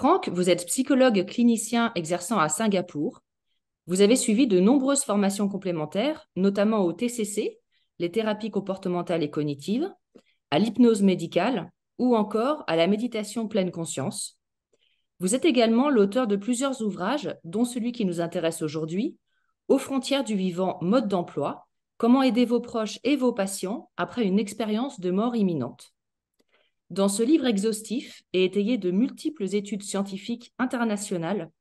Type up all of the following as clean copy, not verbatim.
Franck, vous êtes psychologue clinicien exerçant à Singapour. Vous avez suivi de nombreuses formations complémentaires, notamment au TCC, les thérapies comportementales et cognitives, à l'hypnose médicale ou encore à la méditation pleine conscience. Vous êtes également l'auteur de plusieurs ouvrages, dont celui qui nous intéresse aujourd'hui, Aux frontières du vivant, mode d'emploi, comment aider vos proches et vos patients après une expérience de mort imminente. Dans ce livre exhaustif et étayé de multiples études scientifiques internationales,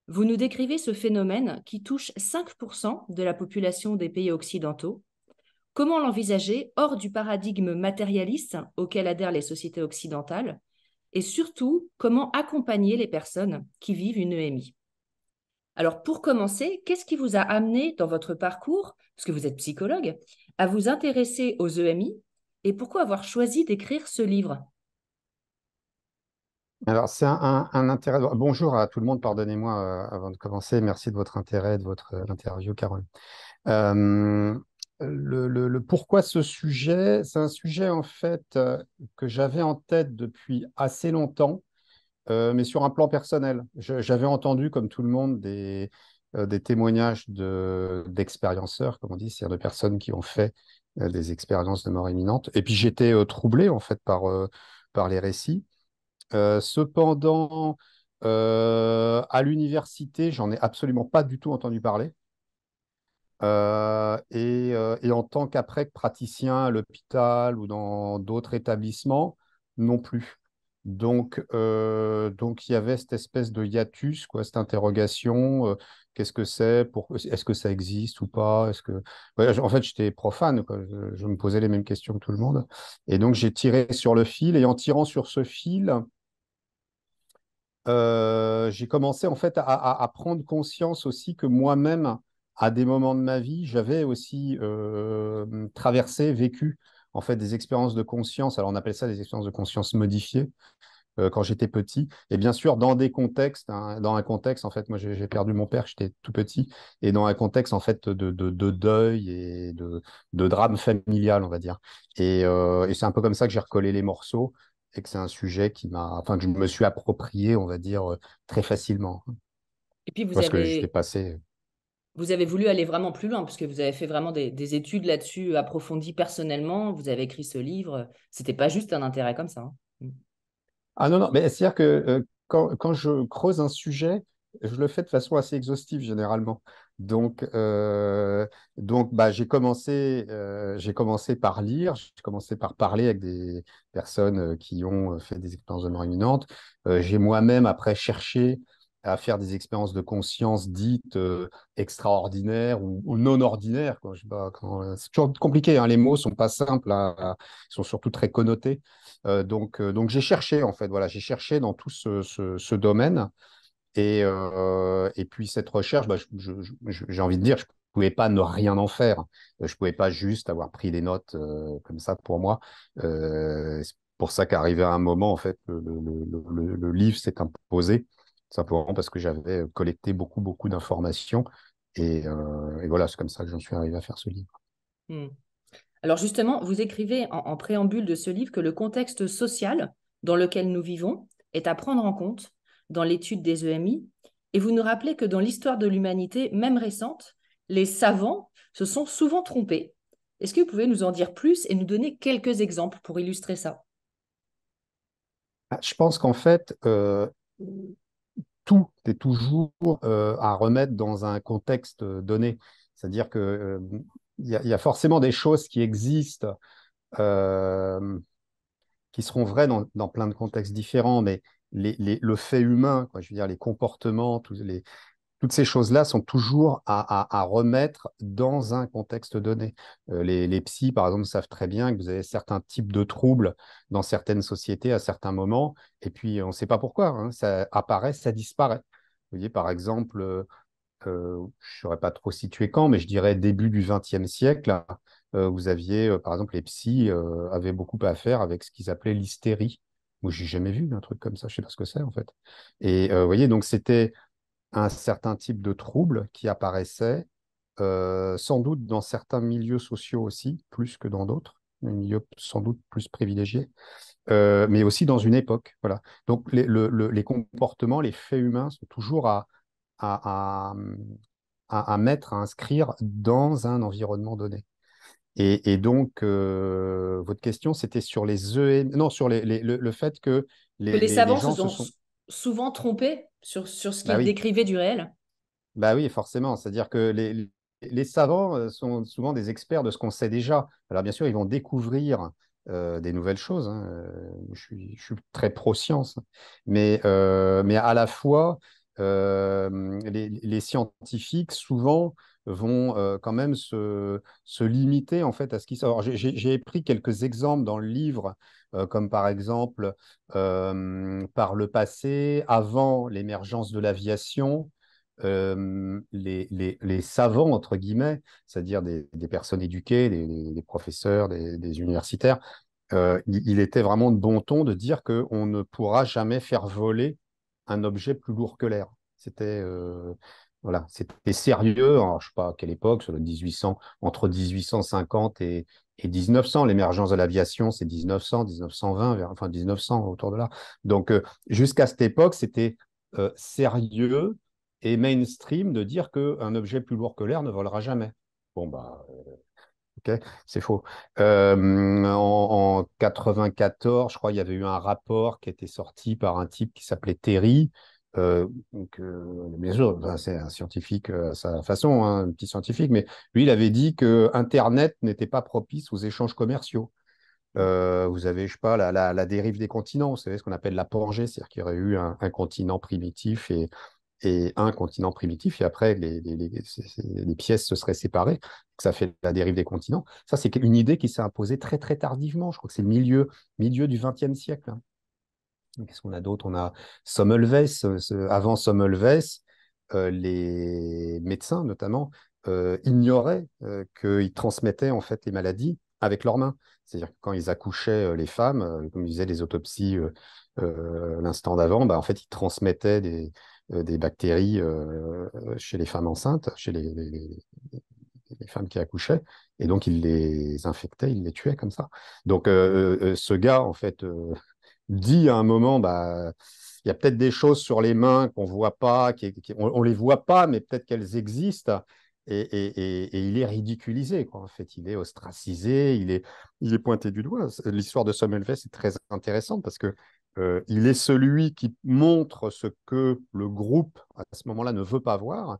vous nous décrivez ce phénomène qui touche 5% de la population des pays occidentaux. Comment l'envisager hors du paradigme matérialiste auquel adhèrent les sociétés occidentales et surtout, comment accompagner les personnes qui vivent une EMI. Alors, pour commencer, qu'est-ce qui vous a amené dans votre parcours, parce que vous êtes psychologue, à vous intéresser aux EMI et pourquoi avoir choisi d'écrire ce livre? Alors, c'est un intérêt. Bonjour à tout le monde, pardonnez-moi avant de commencer. Merci de votre intérêt, de votre interview, Carole. Euh, pourquoi ce sujet? C'est un sujet en fait que j'avais en tête depuis assez longtemps, mais sur un plan personnel. J'avais entendu, comme tout le monde, des témoignages d'expérienceurs, comme on dit, c'est-à-dire de personnes qui ont fait des expériences de mort imminente. Et puis j'étais troublé en fait par les récits. Cependant, à l'université, j'en ai absolument pas du tout entendu parler. Et en tant qu'après praticien à l'hôpital ou dans d'autres établissements, non plus. Donc il y avait cette espèce de hiatus, quoi, cette interrogation, qu'est-ce que c'est, est-ce que ça existe ou pas, Ouais, en fait, j'étais profane, quoi. Je me posais les mêmes questions que tout le monde. Et donc j'ai tiré sur le fil, et en tirant sur ce fil, j'ai commencé en fait à prendre conscience aussi que moi-même, à des moments de ma vie, j'avais aussi traversé, vécu en fait des expériences de conscience. Alors on appelle ça des expériences de conscience modifiées quand j'étais petit. Et bien sûr, dans des contextes, hein, dans un contexte, en fait, moi j'ai perdu mon père, j'étais tout petit, et dans un contexte en fait de deuil et de drame familial, on va dire. Et c'est un peu comme ça que j'ai recollé les morceaux et que c'est un sujet que je me suis approprié, on va dire, très facilement. Et puis, Parce que j'étais passé. vous avez voulu aller vraiment plus loin, puisque vous avez fait vraiment des études là-dessus approfondies personnellement, vous avez écrit ce livre, c'était pas juste un intérêt comme ça, hein. Ah non, non, mais c'est-à-dire que quand je creuse un sujet, je le fais de façon assez exhaustive généralement. Donc, bah, j'ai commencé par lire, j'ai commencé par parler avec des personnes qui ont fait des expériences de mort imminente. J'ai moi-même après cherché à faire des expériences de conscience dites extraordinaires ou non ordinaires, quoi. Je sais pas, c'est toujours compliqué, hein, les mots sont pas simples, ils sont surtout très connotés. Donc j'ai cherché en fait, voilà, j'ai cherché dans tout ce domaine et puis cette recherche, bah, j'ai envie de dire, je pouvais pas ne rien en faire. Je pouvais pas juste avoir pris des notes comme ça pour moi. C'est pour ça qu'arrivé à un moment en fait, le livre s'est imposé simplement parce que j'avais collecté beaucoup d'informations et voilà, c'est comme ça que j'en suis arrivé à faire ce livre. Hmm. Alors justement, vous écrivez en préambule de ce livre que le contexte social dans lequel nous vivons est à prendre en compte dans l'étude des EMI, et vous nous rappelez que dans l'histoire de l'humanité, même récente, les savants se sont souvent trompés. Est-ce que vous pouvez nous en dire plus et nous donner quelques exemples pour illustrer ça? Ah, je pense qu'en fait, tout est toujours à remettre dans un contexte donné. C'est-à-dire que il y a forcément des choses qui existent, euh, qui seront vraies dans plein de contextes différents, mais le fait humain, quoi, je veux dire, les comportements, toutes ces choses-là sont toujours à remettre dans un contexte donné. Les psys, par exemple, savent très bien que vous avez certains types de troubles dans certaines sociétés à certains moments, et puis on ne sait pas pourquoi, hein, ça apparaît, ça disparaît. Vous voyez, par exemple, je ne saurais pas trop situer quand, mais je dirais début du XXe siècle, vous aviez, par exemple, les psys avaient beaucoup à faire avec ce qu'ils appelaient l'hystérie. Moi, j'ai jamais vu un truc comme ça, je ne sais pas ce que c'est en fait. Et vous voyez, donc c'était un certain type de trouble qui apparaissait, sans doute dans certains milieux sociaux aussi, plus que dans d'autres, des milieux sans doute plus privilégiés. mais aussi dans une époque. Voilà. Donc les comportements, les faits humains sont toujours à, à mettre, à inscrire dans un environnement donné. Et donc, votre question, c'était sur les EM, non, sur le fait que Que les les savants se gens se sont sont... souvent trompés sur ce Bah qu'ils oui, décrivaient du réel. bah oui, forcément. C'est-à-dire que les savants sont souvent des experts de ce qu'on sait déjà. Alors bien sûr, ils vont découvrir des nouvelles choses, hein. Je suis très pro-science, mais à la fois, les scientifiques souvent vont quand même se limiter en fait à ce qui sort. Alors, j'ai pris quelques exemples dans le livre, comme par exemple par le passé, avant l'émergence de l'aviation les savants, entre guillemets, c'est-à-dire des personnes éduquées, des professeurs, des universitaires, il était vraiment de bon ton de dire qu'on ne pourra jamais faire voler un objet plus lourd que l'air. C'était voilà, c'était sérieux. Alors, je ne sais pas à quelle époque, sur le 1800, entre 1850 et 1900. L'émergence de l'aviation, c'est 1900, 1920, enfin 1900 autour de là. Donc, jusqu'à cette époque, c'était sérieux et mainstream de dire qu'un objet plus lourd que l'air ne volera jamais. Bon, bah, ok, c'est faux. En 94, je crois, il y avait eu un rapport qui était sorti par un type qui s'appelait Terry. Bien sûr, enfin, c'est un scientifique à sa façon, hein, un petit scientifique, mais lui, il avait dit que Internet n'était pas propice aux échanges commerciaux. Vous avez, je sais pas, la dérive des continents, vous savez ce qu'on appelle la Pangée, c'est-à-dire qu'il y aurait eu un continent primitif et un continent primitif, et après, les pièces se seraient séparées, ça fait la dérive des continents. Ça, c'est une idée qui s'est imposée très, très tardivement. Je crois que c'est le milieu du XXe siècle, hein. Qu'est-ce qu'on a d'autre? On a Semmelweis. Avant Semmelweis, les médecins, notamment, ignoraient qu'ils transmettaient en fait les maladies avec leurs mains. C'est-à-dire que quand ils accouchaient les femmes, comme ils disaient les autopsies l'instant d'avant, bah, en fait, ils transmettaient des bactéries chez les femmes enceintes, chez les femmes qui accouchaient, et donc ils les infectaient, ils les tuaient comme ça. Donc ce gars, en fait, dit à un moment, bah, il y a peut-être des choses sur les mains qu'on voit pas, on les voit pas, mais peut-être qu'elles existent. Et il est ridiculisé, quoi. En fait, il est ostracisé, il est pointé du doigt. L'histoire de Semmelweis est très intéressante parce que il est celui qui montre ce que le groupe à ce moment-là ne veut pas voir.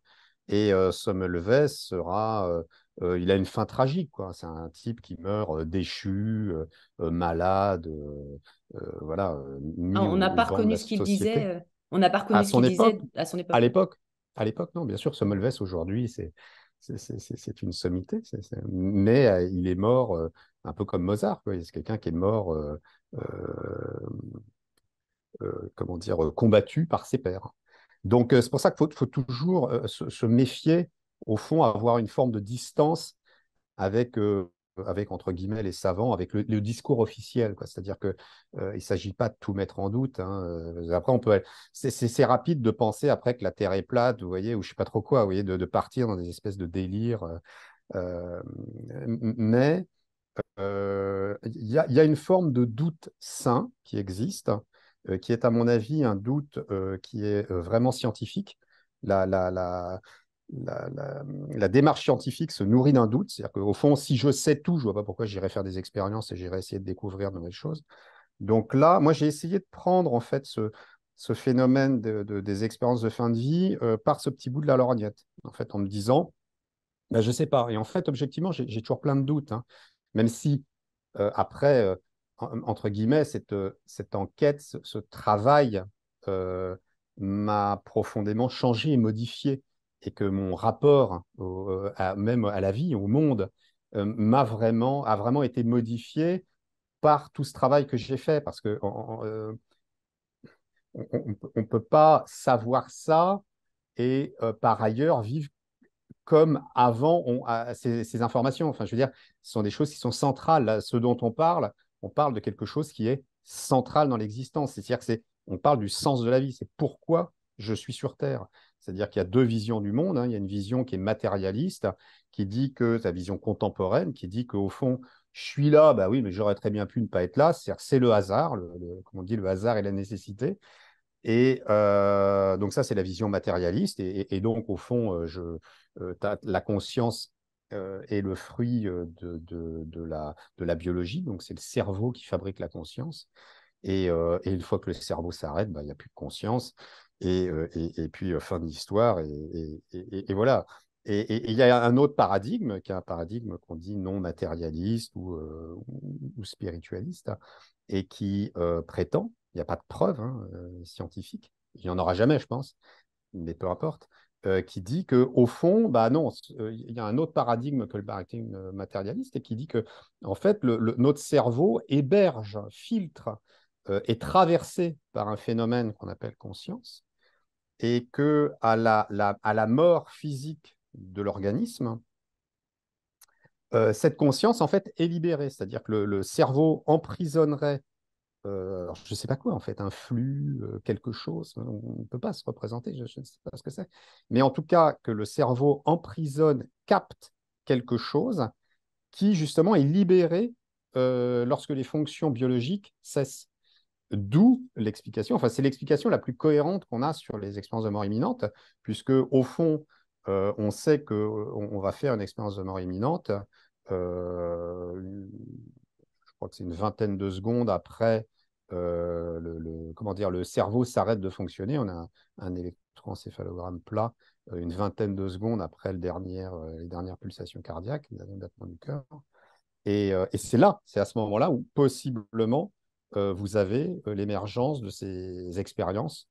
Et Semmelweis il a une fin tragique, quoi. C'est un type qui meurt déchu, malade. Voilà, Ah, mis on n'a au pas banc de reconnu la ce qu'il disait. société. On n'a pas À reconnu ce son qu'il époque, disait à son à époque. l'époque, à l'époque, non, bien sûr, Semmelweis aujourd'hui, c'est une sommité, mais il est mort un peu comme Mozart, quoi. C'est quelqu'un qui est mort, comment dire, combattu par ses pairs. Donc, c'est pour ça qu'il faut toujours se méfier, au fond, avoir une forme de distance avec, avec entre guillemets, les savants, avec le discours officiel, quoi. C'est-à-dire qu'il ne s'agit pas de tout mettre en doute, hein. Après, c'est rapide de penser après que la Terre est plate, vous voyez, ou je ne sais pas trop quoi, vous voyez, de partir dans des espèces de délires. Euh, mais il y a une forme de doute sain qui existe, qui est à mon avis un doute qui est vraiment scientifique. La, la, la, la, la- la démarche scientifique se nourrit d'un doute. C'est-à-dire qu'au fond, si je sais tout, je ne vois pas pourquoi j'irais faire des expériences et j'irais essayer de découvrir de nouvelles choses. Donc là, moi, j'ai essayé de prendre en fait ce phénomène des expériences de fin de vie par ce petit bout de la lorgnette, en fait, en me disant, ben, je ne sais pas. Et en fait, objectivement, j'ai toujours plein de doutes, hein. Même si après, entre guillemets, cette enquête, ce travail euh, m'a profondément changé et modifié, et que mon rapport même à la vie, au monde, a vraiment été modifié par tout ce travail que j'ai fait, parce que on peut pas savoir ça et par ailleurs vivre comme avant ces informations. Enfin, je veux dire, ce sont des choses qui sont centrales. Là, ce dont on parle de quelque chose qui est central dans l'existence. C'est-à-dire que on parle du sens de la vie. C'est pourquoi je suis sur Terre. C'est-à-dire qu'il y a deux visions du monde, hein. Il y a une vision qui est matérialiste, qui dit que, sa vision contemporaine, qui dit qu'au fond, je suis là, bah oui, mais j'aurais très bien pu ne pas être là. C'est le hasard, comme on dit, le hasard et la nécessité. Et donc ça, c'est la vision matérialiste. Et donc, au fond, la conscience est le fruit de la biologie. Donc, c'est le cerveau qui fabrique la conscience. Et une fois que le cerveau s'arrête, bah, il n'y a plus de conscience. Et puis, fin de l'histoire. Et voilà. Et il y a un autre paradigme, qui est un paradigme qu'on dit non matérialiste ou spiritualiste, hein, et qui prétend, il n'y a pas de preuve scientifique, il n'y en aura jamais, je pense, mais peu importe, qui dit qu'au fond, bah non, il y a un autre paradigme que le paradigme matérialiste, et qui dit que, en fait, notre cerveau héberge, filtre, est traversé par un phénomène qu'on appelle conscience, et que à la mort physique de l'organisme, cette conscience, en fait, est libérée. C'est-à-dire que le cerveau emprisonnerait, alors, je ne sais pas quoi, en fait, un flux, quelque chose. On ne peut pas se représenter, je ne sais pas ce que c'est. Mais en tout cas, que le cerveau emprisonne, capte quelque chose qui, justement, est libéré lorsque les fonctions biologiques cessent. D'où l'explication, enfin, c'est l'explication la plus cohérente qu'on a sur les expériences de mort imminente, puisque, au fond, on sait qu'on va faire une expérience de mort imminente. Je crois que c'est une vingtaine de secondes après comment dire, le cerveau s'arrête de fonctionner. On a un électroencéphalogramme plat une vingtaine de secondes après les dernières pulsations cardiaques, les derniers battements du cœur. Et c'est là, c'est à ce moment-là où possiblement vous avez l'émergence de ces expériences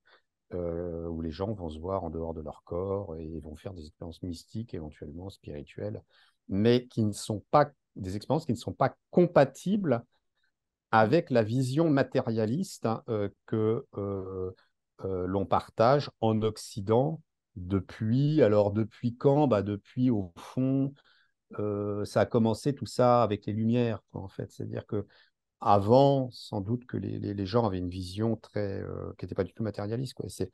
où les gens vont se voir en dehors de leur corps et vont faire des expériences mystiques, éventuellement spirituelles, mais qui ne sont pas des expériences qui ne sont pas compatibles avec la vision matérialiste que l'on partage en Occident depuis quand? Bah, depuis, au fond, ça a commencé tout ça avec les Lumières, quoi, en fait. C'est-à-dire que avant, sans doute que les gens avaient une vision qui n'était pas du tout matérialiste, quoi. Cette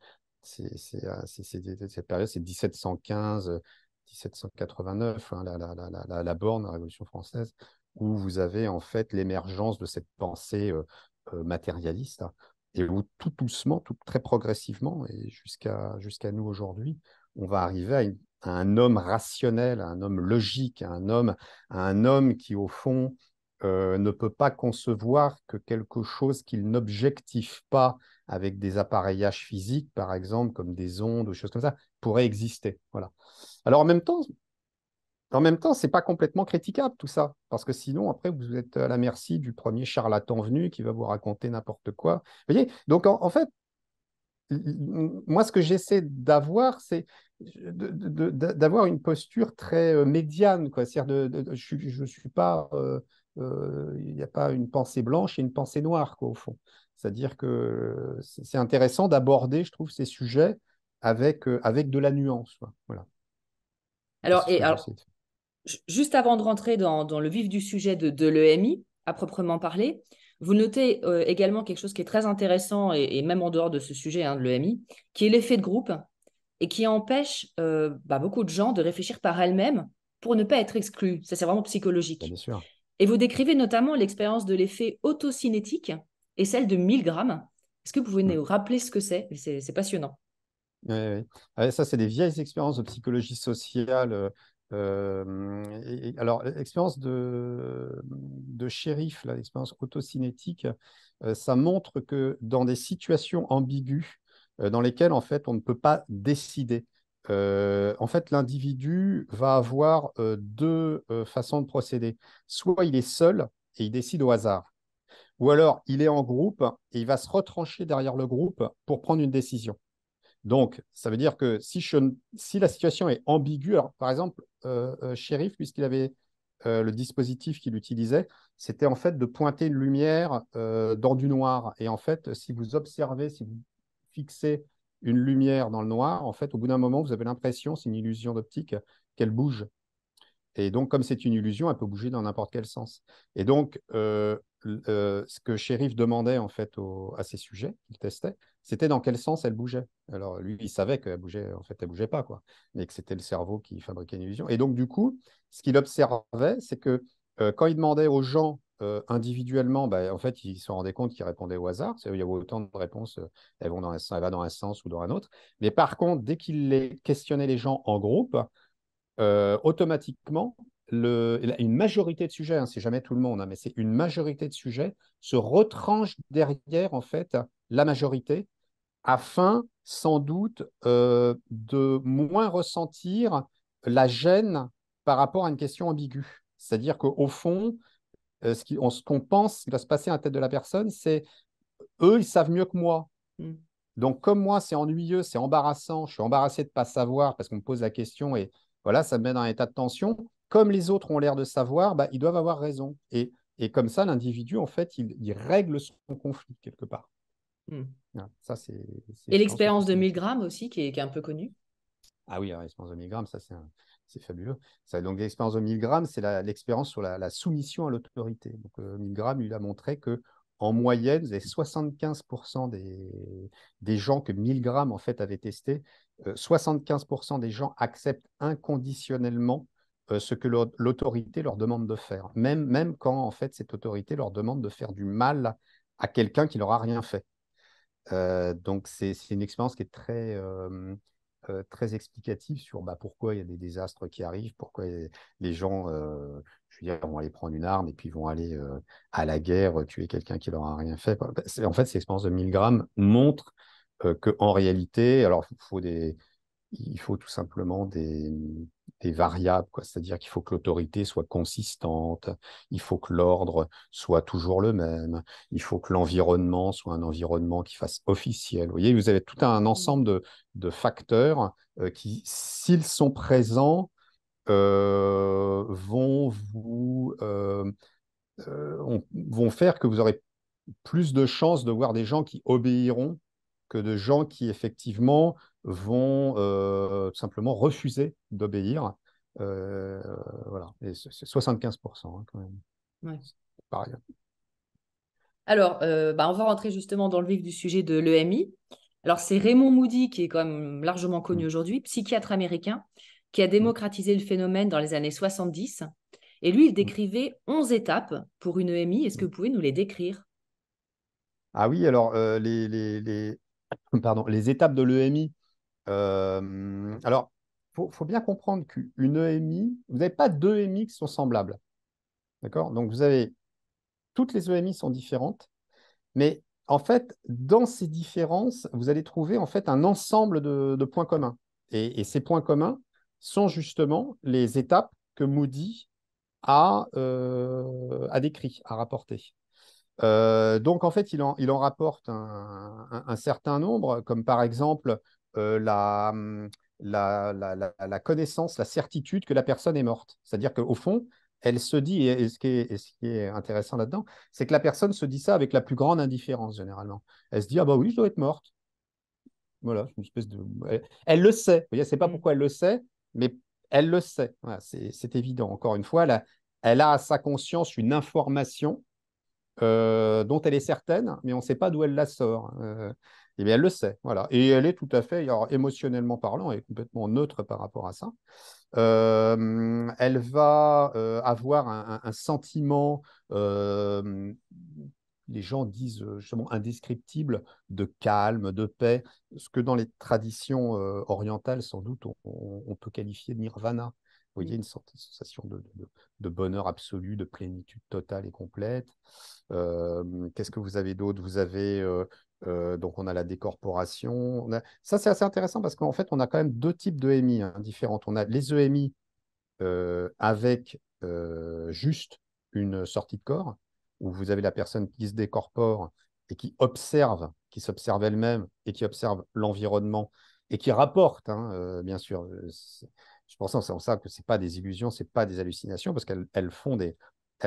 période, c'est 1715, 1789, hein, la borne, la Révolution française, où vous avez en fait l'émergence de cette pensée matérialiste, hein, et où tout doucement, tout très progressivement, et jusqu'à nous aujourd'hui, on va arriver à un homme rationnel, à un homme logique, à un homme qui, au fond, ne peut pas concevoir que quelque chose qu'il n'objective pas avec des appareillages physiques, par exemple, comme des ondes ou des choses comme ça, pourrait exister. Voilà. Alors en même temps, c'est pas complètement critiquable tout ça, parce que sinon, après, vous êtes à la merci du premier charlatan venu qui va vous raconter n'importe quoi. Vous voyez? Donc, en fait, moi, ce que j'essaie d'avoir, c'est d'avoir une posture très médiane, quoi. C'est-à-dire je suis pas, il n'y a pas une pensée blanche et une pensée noire, quoi, au fond. C'est-à-dire que c'est intéressant d'aborder, je trouve, ces sujets avec de la nuance, quoi. Voilà. Et Alors, c'est ce et que alors j'essaie de faire. juste avant de rentrer dans le vif du sujet de l'EMI, à proprement parler, vous notez également quelque chose qui est très intéressant, et même en dehors de ce sujet de l'EMI, qui est l'effet de groupe et qui empêche beaucoup de gens de réfléchir par elles-mêmes pour ne pas être exclus. Ça, c'est vraiment psychologique. Bien sûr. Et vous décrivez notamment l'expérience de l'effet autocinétique et celle de Milgram. Est-ce que vous pouvez Mm. nous rappeler ce que c'est? C'est passionnant. Oui, oui. Ouais, ça, c'est des vieilles expériences de psychologie sociale. Alors, l'expérience de shérif, l'expérience autocinétique, ça montre que dans des situations ambiguës, dans lesquelles, en fait, on ne peut pas décider, en fait, l'individu va avoir deux façons de procéder. Soit il est seul et il décide au hasard, ou alors il est en groupe et il va se retrancher derrière le groupe pour prendre une décision. Donc, ça veut dire que si la situation est ambiguë, alors, par exemple, Sheriff, puisqu'il avait le dispositif qu'il utilisait, c'était en fait de pointer une lumière dans du noir. Et en fait, si vous observez, si vous fixez une lumière dans le noir, en fait, au bout d'un moment, vous avez l'impression, c'est une illusion d'optique, qu'elle bouge. Et donc, comme c'est une illusion, elle peut bouger dans n'importe quel sens. Et donc, ce que Sheriff demandait en fait à ces sujets qu'il testait, c'était dans quel sens elle bougeait. Alors, lui, il savait qu'elle bougeait, en fait, elle bougeait pas, quoi, mais que c'était le cerveau qui fabriquait une illusion. Et donc, du coup, ce qu'il observait, c'est que Quand il demandait aux gens individuellement, bah, en fait, ils se rendaient compte qu'ils répondaient au hasard. Il y avait autant de réponses, elles vont dans un sens ou dans un autre. Mais par contre, dès qu'il les questionnait les gens en groupe, automatiquement, une majorité de sujets, hein, c'est jamais tout le monde, hein, mais c'est une majorité de sujets, se retranche derrière, en fait, la majorité, afin, sans doute, de moins ressentir la gêne par rapport à une question ambiguë. C'est-à-dire qu'au fond, ce qu'on pense qui va se passer à la tête de la personne, c'est eux, ils savent mieux que moi. Mm. Donc, comme moi, c'est ennuyeux, c'est embarrassant, je suis embarrassé de ne pas savoir parce qu'on me pose la question et voilà, ça me met dans un état de tension. Comme les autres ont l'air de savoir, bah, ils doivent avoir raison. Et comme ça, l'individu, en fait, il règle son conflit quelque part. Mm. Voilà. Ça, Et je pense que l'expérience de c'est. 1000 grammes aussi, qui est un peu connue. Ah oui, l'expérience de 1000 grammes, ça, c'est fabuleux. Ça, donc, l'expérience de 1000 grammes, c'est l'expérience sur la soumission à l'autorité. Donc, 1000 grammes, il a montré que en moyenne, vous avez 75% des gens que 1000 grammes, en fait, avaient testé. 75% des gens acceptent inconditionnellement ce que l'autorité leur demande de faire. Même quand, en fait, cette autorité leur demande de faire du mal à quelqu'un qui leur a rien fait. Donc, c'est une expérience qui est très explicative sur bah, pourquoi il y a des désastres qui arrivent, pourquoi les gens, je veux dire, vont aller prendre une arme et puis vont aller à la guerre tuer quelqu'un qui leur a rien fait. En fait, cette expérience de 1000 grammes montre qu'en réalité, alors, il faut tout simplement des variables, quoi. C'est-à-dire qu'il faut que l'autorité soit consistante, il faut que l'ordre soit toujours le même, il faut que l'environnement soit un environnement qui fasse officiel. Vous voyez, vous avez tout un Mm. ensemble de facteurs qui, s'ils sont présents, vont faire que vous aurez plus de chances de voir des gens qui obéiront que de gens qui, effectivement, vont tout simplement refuser d'obéir. Euh, voilà. Et c'est 75%, hein, quand même. Ouais. C'est pareil. Alors, bah, on va rentrer justement dans le vif du sujet de l'EMI. Alors, c'est Raymond Moody, qui est quand même largement connu Mm. aujourd'hui, psychiatre américain, qui a Mm. démocratisé le phénomène dans les années 70. Et lui, il Mm. décrivait 11 étapes pour une EMI. Est-ce que Mm. vous pouvez nous les décrire? Ah oui, alors pardon, les étapes de l'EMI. Alors, faut bien comprendre qu'une EMI, vous n'avez pas deux EMI qui sont semblables. D'accord? Donc, vous avez toutes les EMI sont différentes. Mais en fait, dans ces différences, vous allez trouver en fait un ensemble de points communs. Et ces points communs sont justement les étapes que Moody a décrit, a rapporté. Donc en fait, il en rapporte un certain nombre, comme par exemple la connaissance, la certitude que la personne est morte. C'est-à-dire qu'au fond, elle se dit, et ce qui est intéressant là-dedans, c'est que la personne se dit ça avec la plus grande indifférence, généralement. Elle se dit, ah bah oui, je dois être morte. Voilà, une espèce de. Elle le sait. Vous voyez, c'est pas Mm. pourquoi elle le sait, mais elle le sait. Voilà, c'est évident. Encore une fois, elle a à sa conscience une information dont elle est certaine, mais on ne sait pas d'où elle la sort. Et bien, elle le sait, voilà. Et elle est tout à fait, alors, émotionnellement parlant, elle est complètement neutre par rapport à ça. Elle va avoir un sentiment, les gens disent justement indescriptible, de calme, de paix, ce que dans les traditions orientales, sans doute, on peut qualifier de nirvana. Vous voyez, Mm. une sorte de sensation de bonheur absolu, de plénitude totale et complète. Qu'est-ce que vous avez d'autre? Vous avez donc on a la décorporation. Ça, c'est assez intéressant parce qu'en fait, on a quand même deux types de EMI hein, différentes. On a les EMI avec juste une sortie de corps, où vous avez la personne qui se décorpore et qui observe, qui s'observe elle-même et qui observe l'environnement et qui rapporte, hein, bien sûr. Je pense en ça que ce n'est pas des illusions, ce n'est pas des hallucinations, parce elles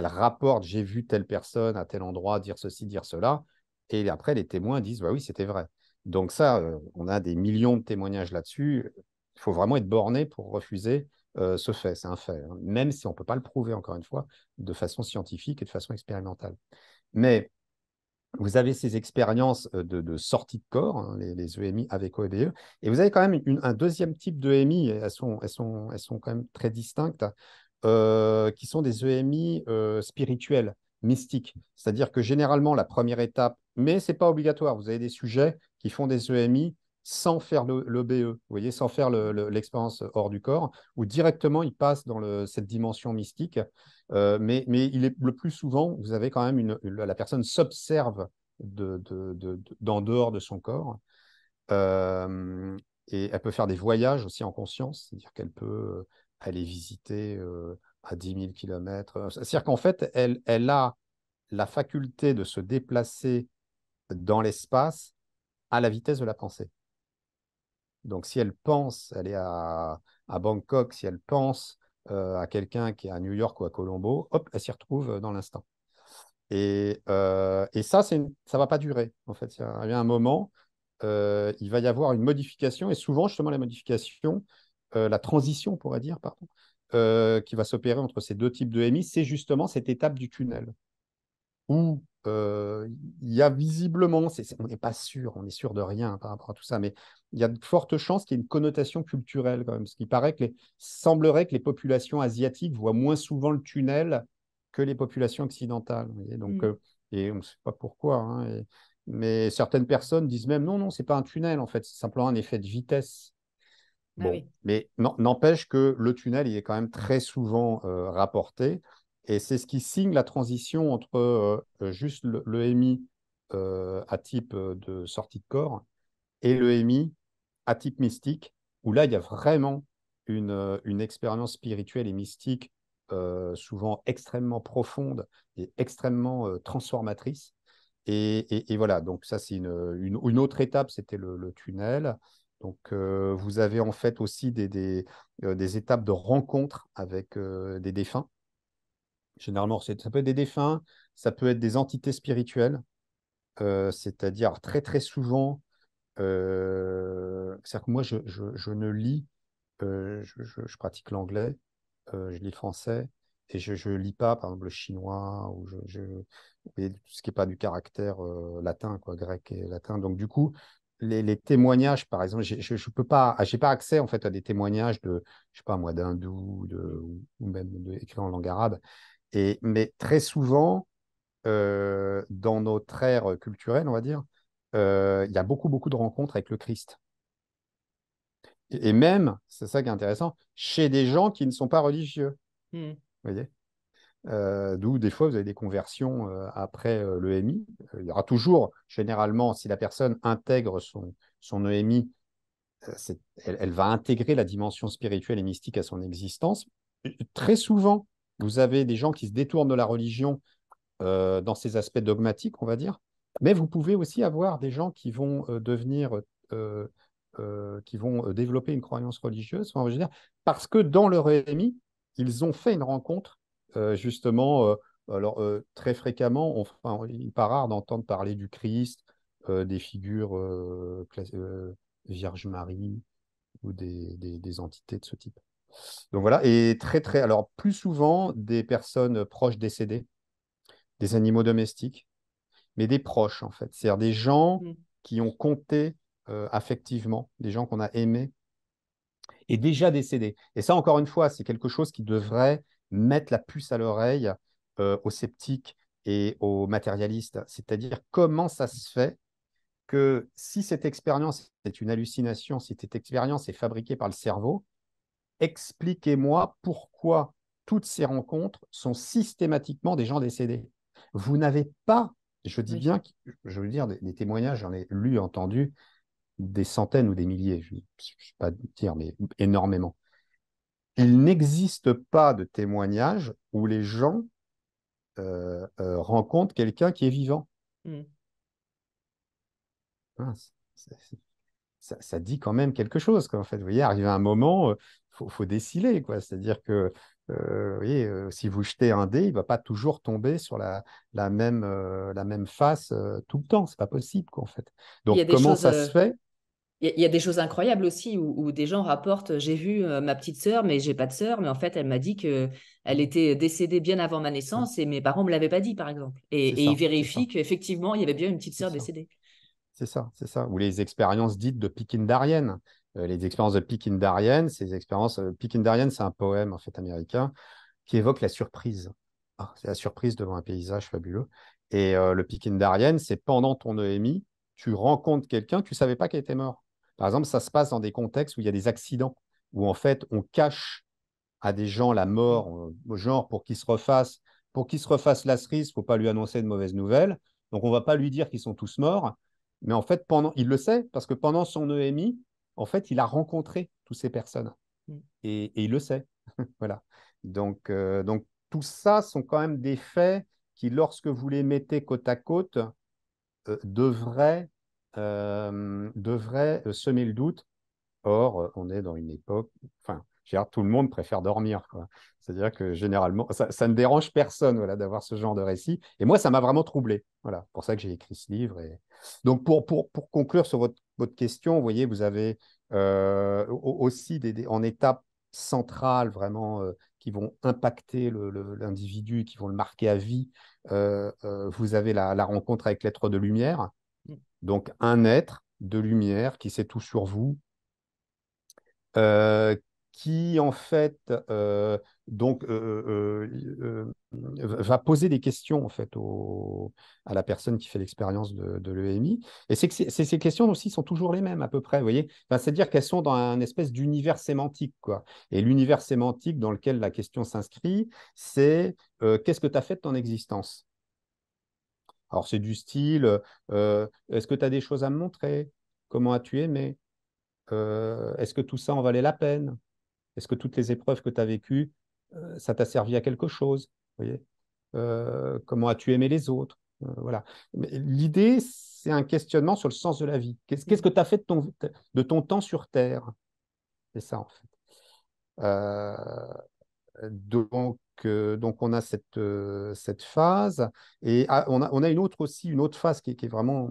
rapportent, j'ai vu telle personne à tel endroit dire ceci, dire cela, et après les témoins disent, bah oui, c'était vrai. Donc ça, on a des millions de témoignages là-dessus. Il faut vraiment être borné pour refuser ce fait, c'est un fait, hein, même si on ne peut pas le prouver, encore une fois, de façon scientifique et de façon expérimentale. Mais vous avez ces expériences de sortie de corps, hein, les EMI avec OEBE, et vous avez quand même un deuxième type de EMI, elles sont quand même très distinctes, qui sont des EMI spirituels, mystiques. C'est-à-dire que généralement, la première étape, mais ce n'est pas obligatoire, vous avez des sujets qui font des EMI sans faire l'EBE, vous voyez, sans faire l'expérience hors du corps, où directement ils passent dans cette dimension mystique. Mais le plus souvent, vous avez quand même la personne s'observe d'en dehors de son corps. Euh, et elle peut faire des voyages aussi en conscience, c'est-à-dire qu'elle peut aller visiter à 10 000 kilomètres. C'est-à-dire qu'en fait, elle a la faculté de se déplacer dans l'espace à la vitesse de la pensée. Donc, si elle pense, elle est à Bangkok, si elle pense à quelqu'un qui est à New York ou à Colombo, hop, elle s'y retrouve dans l'instant. Et ça, ça ne va pas durer. En fait, il y a un moment, il va y avoir une modification, et souvent, justement, la modification, la transition, on pourrait dire, pardon, qui va s'opérer entre ces deux types de MI, c'est justement cette étape du tunnel où il y a visiblement, on n'est pas sûr, on est sûr de rien par rapport à tout ça, mais il y a de fortes chances qu'il y ait une connotation culturelle quand même, ce qui semblerait que les populations asiatiques voient moins souvent le tunnel que les populations occidentales. Vous voyez. Donc, Mm. et on ne sait pas pourquoi, hein, mais certaines personnes disent même non, non, c'est pas un tunnel en fait, c'est simplement un effet de vitesse. Ah Bon, oui. mais n'empêche que le tunnel, il est quand même très souvent rapporté. Et c'est ce qui signe la transition entre juste le MI à type de sortie de corps et le MI à type mystique, où là, il y a vraiment une expérience spirituelle et mystique souvent extrêmement profonde et extrêmement transformatrice. Et voilà, donc ça, c'est une autre étape, c'était le tunnel. Donc, vous avez en fait aussi des étapes de rencontre avec des défunts. Généralement, ça peut être des défunts, ça peut être des entités spirituelles, c'est-à-dire très, très souvent, c'est-à-dire que moi, je ne lis, je pratique l'anglais, je lis le français, et je lis pas, par exemple, le chinois, et tout ce qui n'est pas du caractère latin, quoi, grec et latin. Donc, du coup, les témoignages, par exemple, je peux pas, j'ai pas accès, en fait, à des témoignages je sais pas moi, d'hindous, ou même écrits en langue arabe. Mais très souvent, dans notre ère culturelle, on va dire, il y a beaucoup, beaucoup de rencontres avec le Christ. Et même, c'est ça qui est intéressant, chez des gens qui ne sont pas religieux. Mm. Vous voyez. D'où des fois vous avez des conversions après le l'EMI. Il y aura toujours, généralement, si la personne intègre son EMI, elle va intégrer la dimension spirituelle et mystique à son existence. Très souvent, vous avez des gens qui se détournent de la religion dans ses aspects dogmatiques, on va dire, mais vous pouvez aussi avoir des gens qui vont euh, qui vont développer une croyance religieuse, enfin, je veux dire, parce que dans leur EMI, ils ont fait une rencontre, justement, alors très fréquemment, enfin, il n'est pas rare d'entendre parler du Christ, des figures Vierge Marie ou des entités de ce type. Donc voilà, et alors plus souvent des personnes proches décédées, des animaux domestiques, mais des proches en fait, c'est-à-dire des gens Mm. qui ont compté affectivement, des gens qu'on a aimés et déjà décédés. Et ça, encore une fois, c'est quelque chose qui devrait mettre la puce à l'oreille aux sceptiques et aux matérialistes. C'est-à-dire comment ça se fait que si cette expérience est une hallucination, si cette expérience est fabriquée par le cerveau, expliquez-moi pourquoi toutes ces rencontres sont systématiquement des gens décédés. Vous n'avez pas, je dis Oui. bien, je veux dire, des témoignages, j'en ai lu, entendu, des centaines ou des milliers, je ne sais pas dire, mais énormément. Il n'existe pas de témoignage où les gens rencontrent quelqu'un qui est vivant. Mm. Hein, ça dit quand même quelque chose, quoi, en fait. Vous voyez, arrivé à un moment, faut déciler, quoi. C'est-à-dire que, vous voyez, si vous jetez un dé, il ne va pas toujours tomber sur la même face tout le temps. C'est pas possible, quoi, en fait. Il y a Donc, des comment choses, ça se fait? il y a des choses incroyables aussi où des gens rapportent, j'ai vu ma petite sœur, mais j'ai pas de sœur, mais en fait, elle m'a dit que elle était décédée bien avant ma Ouais, naissance et mes parents me l'avaient pas dit, par exemple. Et ils c'est ça, vérifient qu'effectivement, il y avait bien une petite c'est sœur ça. décédée. C'est ça, c'est ça. Ou les expériences dites de Picking-Darien. Les expériences de Picking-Darien, ces expériences. Picking-Darien, c'est un poème en fait américain qui évoque la surprise. Ah, c'est la surprise devant un paysage fabuleux. Et le Pickindarienne, c'est pendant ton EMI, tu rencontres quelqu'un, tu ne savais pas qu'il était mort. Par exemple, ça se passe dans des contextes où il y a des accidents, où en fait, on cache à des gens la mort, genre pour qu'ils se refassent la cerise, il ne faut pas lui annoncer de mauvaises nouvelles. Donc, on ne va pas lui dire qu'ils sont tous morts. Mais en fait, il le sait, parce que pendant son EMI, en fait, il a rencontré toutes ces personnes. Et il le sait. Voilà. Donc, tout ça sont quand même des faits qui, lorsque vous les mettez côte à côte, devraient semer le doute. Or, on est dans une époque, enfin, tout le monde préfère dormir, quoi. C'est-à-dire que généralement, ça ne dérange personne, voilà, d'avoir ce genre de récit. Et moi, ça m'a vraiment troublé. Voilà, pour ça que j'ai écrit ce livre. Donc, pour conclure sur votre question, vous voyez, vous avez aussi en étape centrale, vraiment, qui vont impacter l'individu, qui vont le marquer à vie. Vous avez la rencontre avec l'être de lumière. Donc, un être de lumière qui sait tout sur vous, euh, qui en fait donc va poser des questions en fait à la personne qui fait l'expérience de l'EMI. Et ces questions aussi sont toujours les mêmes à peu près, vous voyez. Enfin, c'est-à-dire qu'elles sont dans un espèce d'univers sémantique, quoi. Et l'univers sémantique dans lequel la question s'inscrit, c'est qu'est-ce que tu as fait de ton existence? Alors c'est du style, est-ce que tu as des choses à me montrer? Comment as-tu aimé? Est-ce que tout ça en valait la peine? Est-ce que toutes les épreuves que tu as vécues, ça t'a servi à quelque chose? Vous voyez. Comment as-tu aimé les autres? Voilà. L'idée, c'est un questionnement sur le sens de la vie. Qu'est-ce que tu as fait de ton temps sur Terre? C'est ça, en fait. Euh, donc, on a cette phase. Et on a une autre phase qui est vraiment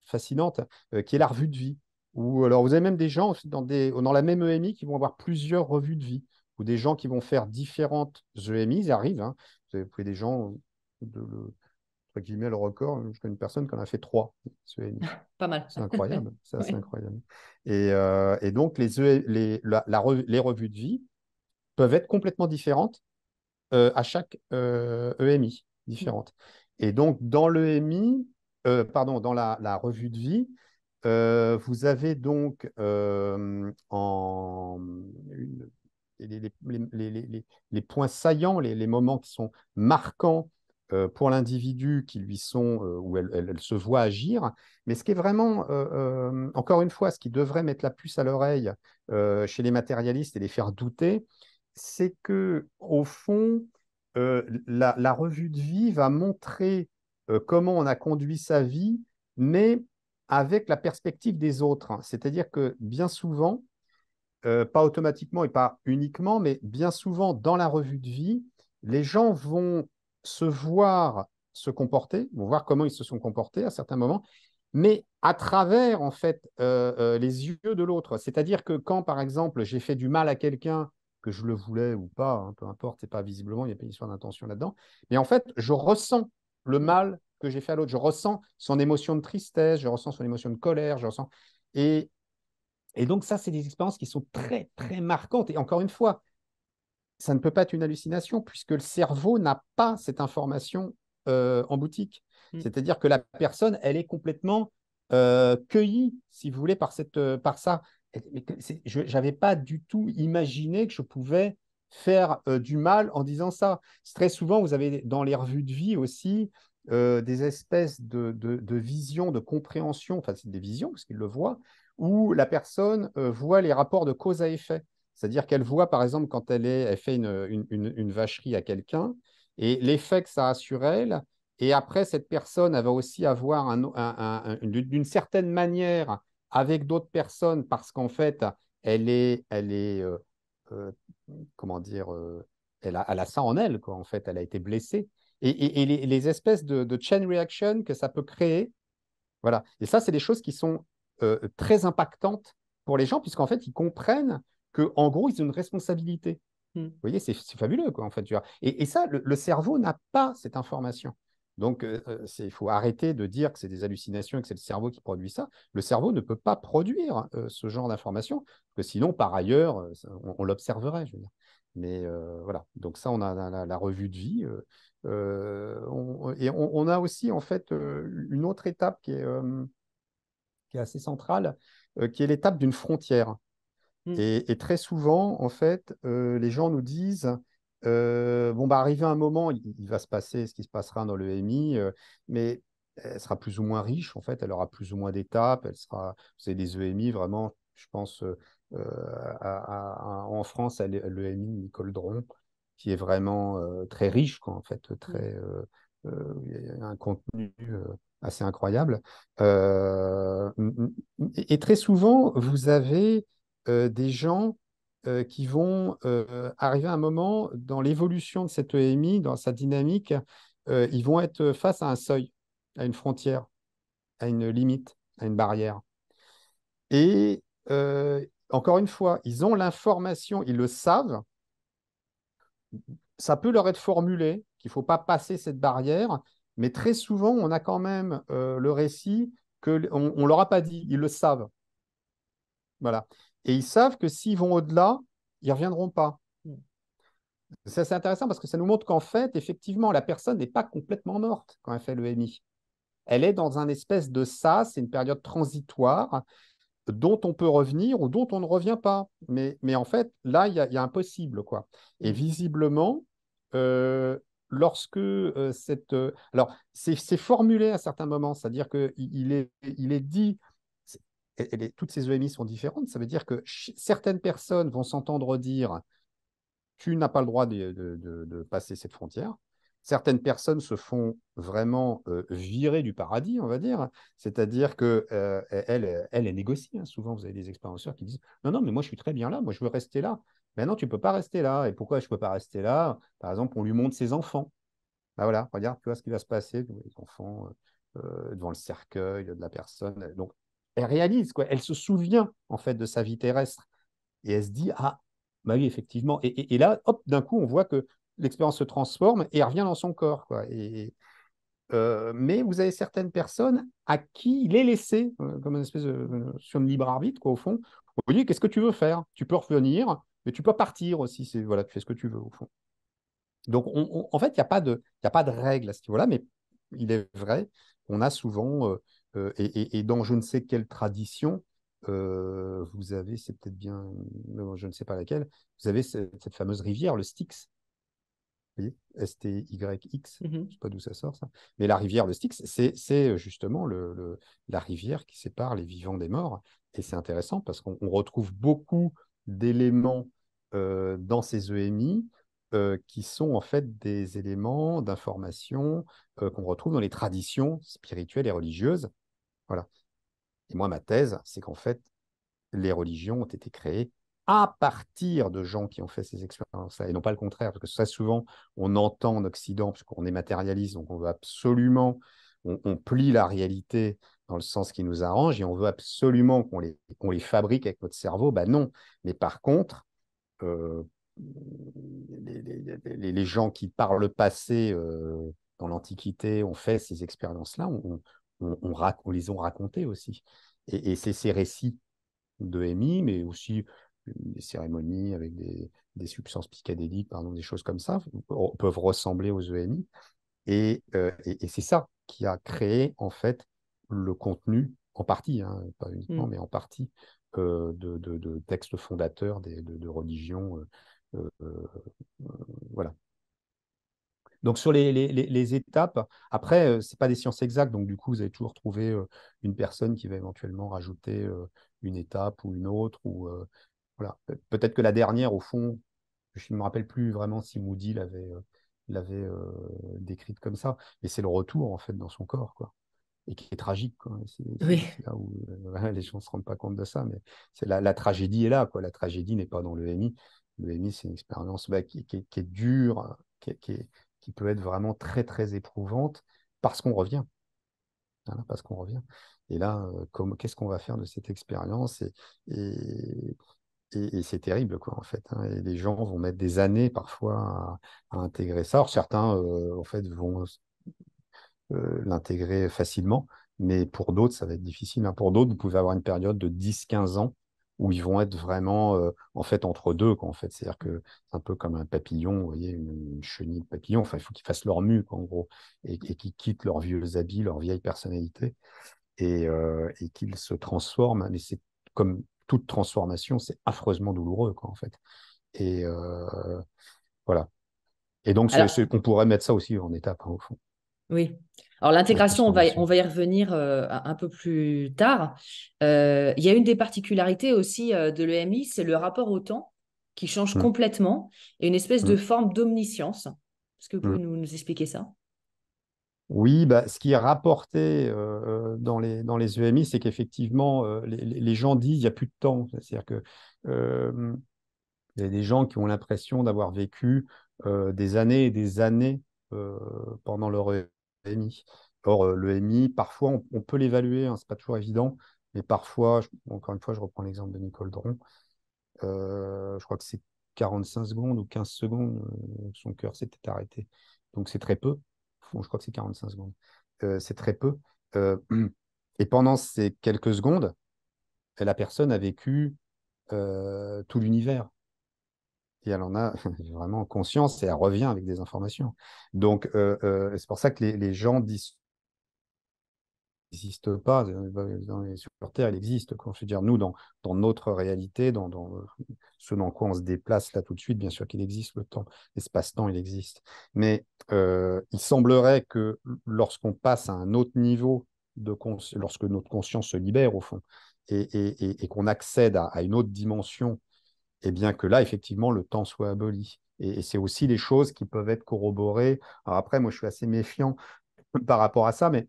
fascinante, qui est la revue de vie. Alors, vous avez même des gens dans la même EMI qui vont avoir plusieurs revues de vie, ou des gens qui vont faire différentes EMI, ils arrivent. Hein. Vous pouvez des gens, entre guillemets, le record, je connais une personne qui en a fait 3 EMI. Pas mal. C'est incroyable, c'est assez Ouais. incroyable. Et donc, les revues de vie peuvent être complètement différentes à chaque EMI différente. Et donc, dans l'EMI, pardon, dans la revue de vie, vous avez donc les points saillants, les moments qui sont marquants pour l'individu qui lui sont, où elle se voit agir. Mais ce qui est vraiment, encore une fois, ce qui devrait mettre la puce à l'oreille chez les matérialistes et les faire douter, c'est que au fond, la revue de vie va montrer comment on a conduit sa vie, mais avec la perspective des autres. C'est-à-dire que bien souvent, pas automatiquement et pas uniquement, mais bien souvent dans la revue de vie, les gens vont se voir se comporter, vont voir comment ils se sont comportés à certains moments, mais à travers en fait les yeux de l'autre. C'est-à-dire que quand, par exemple, j'ai fait du mal à quelqu'un, que je le voulais ou pas, hein, peu importe, c'est pas visiblement, il n'y a pas une histoire d'intention là-dedans, mais en fait, je ressens le mal que j'ai fait à l'autre, je ressens son émotion de tristesse, je ressens son émotion de colère, je ressens. Et et donc, ça, c'est des expériences qui sont très, très marquantes. Et encore une fois, ça ne peut pas être une hallucination puisque le cerveau n'a pas cette information en boutique. C'est-à-dire que la personne, elle est complètement cueillie, si vous voulez, par ça. Je n'avais pas du tout imaginé que je pouvais faire du mal en disant ça. Très souvent, vous avez dans les revues de vie aussi des espèces de visions, de compréhension, enfin, c'est des visions parce qu'ils le voient, où la personne voit les rapports de cause à effet. C'est-à-dire qu'elle voit, par exemple, quand elle fait une vacherie à quelqu'un, et l'effet que ça a sur elle, et après, cette personne, elle va aussi avoir d'une certaine manière avec d'autres personnes, parce qu'en fait, elle est euh, comment dire, elle a ça en elle, quoi, en fait, elle a été blessée. Et les espèces de chain reaction que ça peut créer, voilà. Et ça, c'est des choses qui sont très impactantes pour les gens, puisqu'en fait, ils comprennent qu'en gros, ils ont une responsabilité. Mm. Vous voyez, c'est fabuleux, quoi, en fait. Et ça, le cerveau n'a pas cette information. Donc, il faut arrêter de dire que c'est des hallucinations et que c'est le cerveau qui produit ça. Le cerveau ne peut pas produire ce genre d'informations, parce que sinon, par ailleurs, on l'observerait, je veux dire. Mais voilà, donc ça, on a la revue de vie. Et on a aussi, en fait, une autre étape qui est assez centrale, qui est l'étape d'une frontière. Mm. Et très souvent, en fait, les gens nous disent, bon, bah, arrivé un moment, il va se passer ce qui se passera dans le MI, mais elle sera plus ou moins riche, en fait, elle aura plus ou moins d'étapes, elle sera, vous avez des EMI vraiment, je pense, en France, à l'EMI Nicole Dron, qui est vraiment très riche, quoi, en fait, Mm. il y a un contenu assez incroyable. Euh, et très souvent, vous avez des gens qui vont arriver à un moment dans l'évolution de cette EMI, dans sa dynamique, ils vont être face à un seuil, à une frontière, à une limite, à une barrière. Et encore une fois, ils ont l'information, ils le savent, ça peut leur être formulé qu'il ne faut pas passer cette barrière, mais très souvent, on a quand même le récit qu'on ne leur a pas dit, ils le savent. Voilà. Et ils savent que s'ils vont au-delà, ils ne reviendront pas. Mm. C'est intéressant parce que ça nous montre qu'en fait, effectivement, la personne n'est pas complètement morte quand elle fait le MI. Elle est dans un espèce de sas, c'est une période transitoire dont on peut revenir ou dont on ne revient pas. Mais en fait, là, il y a un possible, quoi. Et Mm. visiblement, euh, lorsque cette... alors, c'est formulé à certains moments, c'est-à-dire qu'il est dit... toutes ces EMI sont différentes. Ça veut dire que certaines personnes vont s'entendre dire tu n'as pas le droit de passer cette frontière. Certaines personnes se font vraiment virer du paradis, on va dire. C'est-à-dire que elle négocie. Hein. Souvent, vous avez des expérienceurs qui disent non, non, mais moi, je suis très bien là. Moi, je veux rester là. Mais non, tu ne peux pas rester là. Et pourquoi je ne peux pas rester là? Par exemple, on lui montre ses enfants. Ben voilà, regarde, tu vois ce qui va se passer. Les enfants devant le cercueil de la personne. Donc, elle réalise, quoi. Elle se souvient, en fait, de sa vie terrestre. Et elle se dit, ah, bah oui, effectivement. Et là, hop, d'un coup, on voit que l'expérience se transforme et elle revient dans son corps, quoi. Mais vous avez certaines personnes à qui il est laissé, comme une espèce de notion de libre arbitre, quoi, au fond. On lui dit, qu'est-ce que tu veux faire? Tu peux revenir, mais tu peux partir aussi. Voilà, tu fais ce que tu veux, au fond. Donc, en fait, il y a pas de règle à ce niveau-là, mais il est vrai qu'on a souvent, et dans je ne sais quelle tradition, vous avez, c'est peut-être bien, je ne sais pas laquelle, vous avez cette fameuse rivière, le Styx, vous voyez, Styx, je ne Mhm. sais pas d'où ça sort, ça, mais la rivière, le Styx, c'est justement la rivière qui sépare les vivants des morts, et c'est intéressant parce qu'on retrouve beaucoup d'éléments dans ces EMI qui sont en fait des éléments d'information qu'on retrouve dans les traditions spirituelles et religieuses. Voilà. Et moi, ma thèse, c'est qu'en fait, les religions ont été créées à partir de gens qui ont fait ces expériences-là, et non pas le contraire, parce que très souvent, on entend en Occident, parce qu'on est matérialiste, donc on veut absolument, on plie la réalité dans le sens qui nous arrange, et on veut absolument qu'on les fabrique avec notre cerveau. Ben non. Mais par contre, euh, les gens qui, par le passé, dans l'Antiquité, ont fait ces expériences-là, on les ont racontées aussi. Et c'est ces récits de MI, mais aussi des cérémonies avec des substances psychédéliques, pardon, des choses comme ça, peuvent ressembler aux EMI. Et c'est ça qui a créé, en fait, le contenu, en partie, hein, pas uniquement, Mm. mais en partie, de textes fondateurs de religions. Voilà. Donc, sur les étapes, après, ce n'est pas des sciences exactes, donc du coup, vous allez toujours trouver une personne qui va éventuellement rajouter une étape ou une autre, ou voilà. Peut-être que la dernière, au fond, je ne me rappelle plus vraiment si Moody l'avait décrite comme ça, mais c'est le retour, en fait, dans son corps, quoi. Et qui est tragique, quoi. Oui. C'est là où voilà, les gens ne se rendent pas compte de ça, mais la tragédie est là, quoi. La tragédie n'est pas dans le MI. Le MI, c'est une expérience bah, qui est dure, qui peut être vraiment très, très éprouvante parce qu'on revient. Voilà, parce qu'on revient. Et là, qu'est-ce qu'on va faire de cette expérience et, et c'est terrible, quoi, en fait. Hein. Et les gens vont mettre des années parfois à intégrer ça. Alors, certains, en fait, vont l'intégrer facilement, mais pour d'autres, ça va être difficile. Hein. Pour d'autres, vous pouvez avoir une période de 10-15 ans où ils vont être vraiment en fait entre deux, quoi, en fait. C'est-à-dire que c'est un peu comme un papillon, vous voyez, une chenille de papillon. Enfin, il faut qu'ils fassent leur mue, quoi, en gros, et qu'ils quittent leurs vieux habits, leur vieille personnalité, et qu'ils se transforment. Mais c'est comme toute transformation, c'est affreusement douloureux, quoi, en fait. Et voilà. Et donc, Alors, on pourrait mettre ça aussi en étape, hein, au fond, oui. Alors, la l'intégration, on transformation. va y revenir un peu plus tard. Il y a une des particularités aussi de l'EMI, c'est le rapport au temps qui change Mm, complètement et une espèce de mm, forme d'omniscience. Est-ce que vous pouvez mm. nous expliquer ça? Oui, bah, ce qui est rapporté dans les EMI, c'est qu'effectivement, les gens disent qu'il n'y a plus de temps. C'est-à-dire que euh, il y a des gens qui ont l'impression d'avoir vécu des années et des années euh, pendant leur EMI. Or, le EMI, parfois, on peut l'évaluer, hein, c'est pas toujours évident, mais parfois, encore une fois, je reprends l'exemple de Nicole Dron, je crois que c'est 45 secondes ou 15 secondes, son cœur s'était arrêté. Donc, c'est très peu. Bon, je crois que c'est 45 secondes. C'est très peu. Euh, et pendant ces quelques secondes, la personne a vécu tout l'univers. Et elle en a vraiment conscience et elle revient avec des informations. Donc, c'est pour ça que les gens disent n'existe pas. Sur Terre, il existe. Quoi. Je veux dire, nous, dans notre réalité, dans ce dans quoi on se déplace là tout de suite, bien sûr qu'il existe le temps. L'espace-temps, il existe. Mais il semblerait que lorsqu'on passe à un autre niveau lorsque notre conscience se libère, au fond, et qu'on accède à une autre dimension, et bien que là, effectivement, le temps soit aboli. Et c'est aussi des choses qui peuvent être corroborées. Alors après, moi, je suis assez méfiant par rapport à ça, mais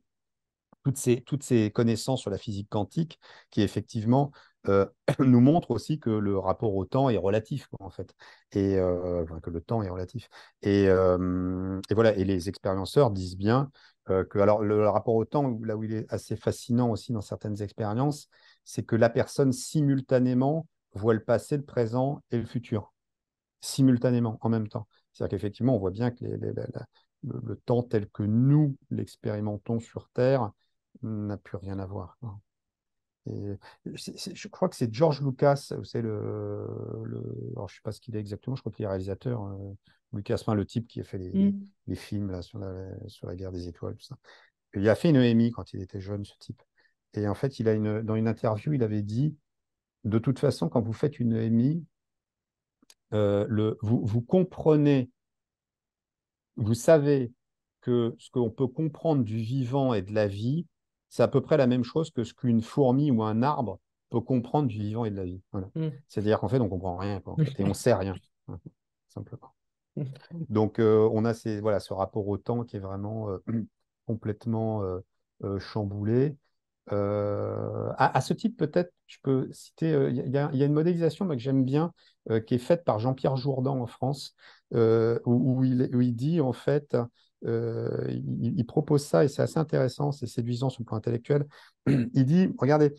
toutes ces connaissances sur la physique quantique qui effectivement nous montrent aussi que le rapport au temps est relatif, quoi, en fait, et enfin, que le temps est relatif. Et voilà, et les expérienceurs disent bien que alors le rapport au temps, là où il est assez fascinant aussi dans certaines expériences, c'est que la personne simultanément voit le passé, le présent et le futur simultanément, en même temps. C'est-à-dire qu'effectivement, on voit bien que le temps tel que nous l'expérimentons sur Terre n'a plus rien à voir. Et je crois que c'est George Lucas, c'est alors je ne sais pas ce qu'il est exactement, je crois qu'il est réalisateur, Lucas, enfin, le type qui a fait Hmm. les films là, sur la guerre des étoiles, tout ça. Il a fait une EMI quand il était jeune, ce type. Et en fait, dans une interview, il avait dit, de toute façon, quand vous faites une EMI, vous comprenez, vous savez que ce qu'on peut comprendre du vivant et de la vie, c'est à peu près la même chose que ce qu'une fourmi ou un arbre peut comprendre du vivant et de la vie. Voilà. Hmm. C'est-à-dire qu'en fait, on ne comprend rien, quoi, en fait, et on ne sait rien, hein, simplement. Donc, on a voilà, ce rapport au temps qui est vraiment complètement chamboulé. À ce titre, peut-être, je peux citer, il y a une modélisation moi, que j'aime bien, qui est faite par Jean-Pierre Jourdan en France, où il dit, en fait, il propose ça, et c'est assez intéressant, c'est séduisant sur le plan intellectuel. Il dit, regardez,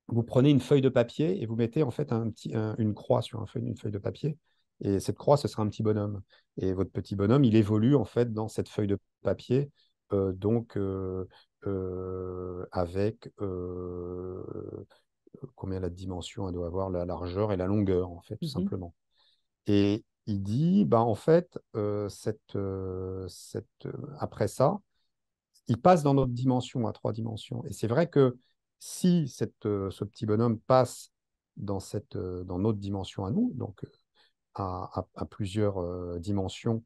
vous prenez une feuille de papier et vous mettez en fait une croix sur une feuille de papier. Et cette croix, ce sera un petit bonhomme. Et votre petit bonhomme, il évolue en fait dans cette feuille de papier, donc avec combien la dimension elle doit avoir, la largeur et la longueur, en fait, tout Mhm. simplement. Et il dit, bah, en fait, après ça, il passe dans notre dimension, à trois dimensions. Et c'est vrai que si ce petit bonhomme passe dans notre dimension à nous, donc à plusieurs dimensions,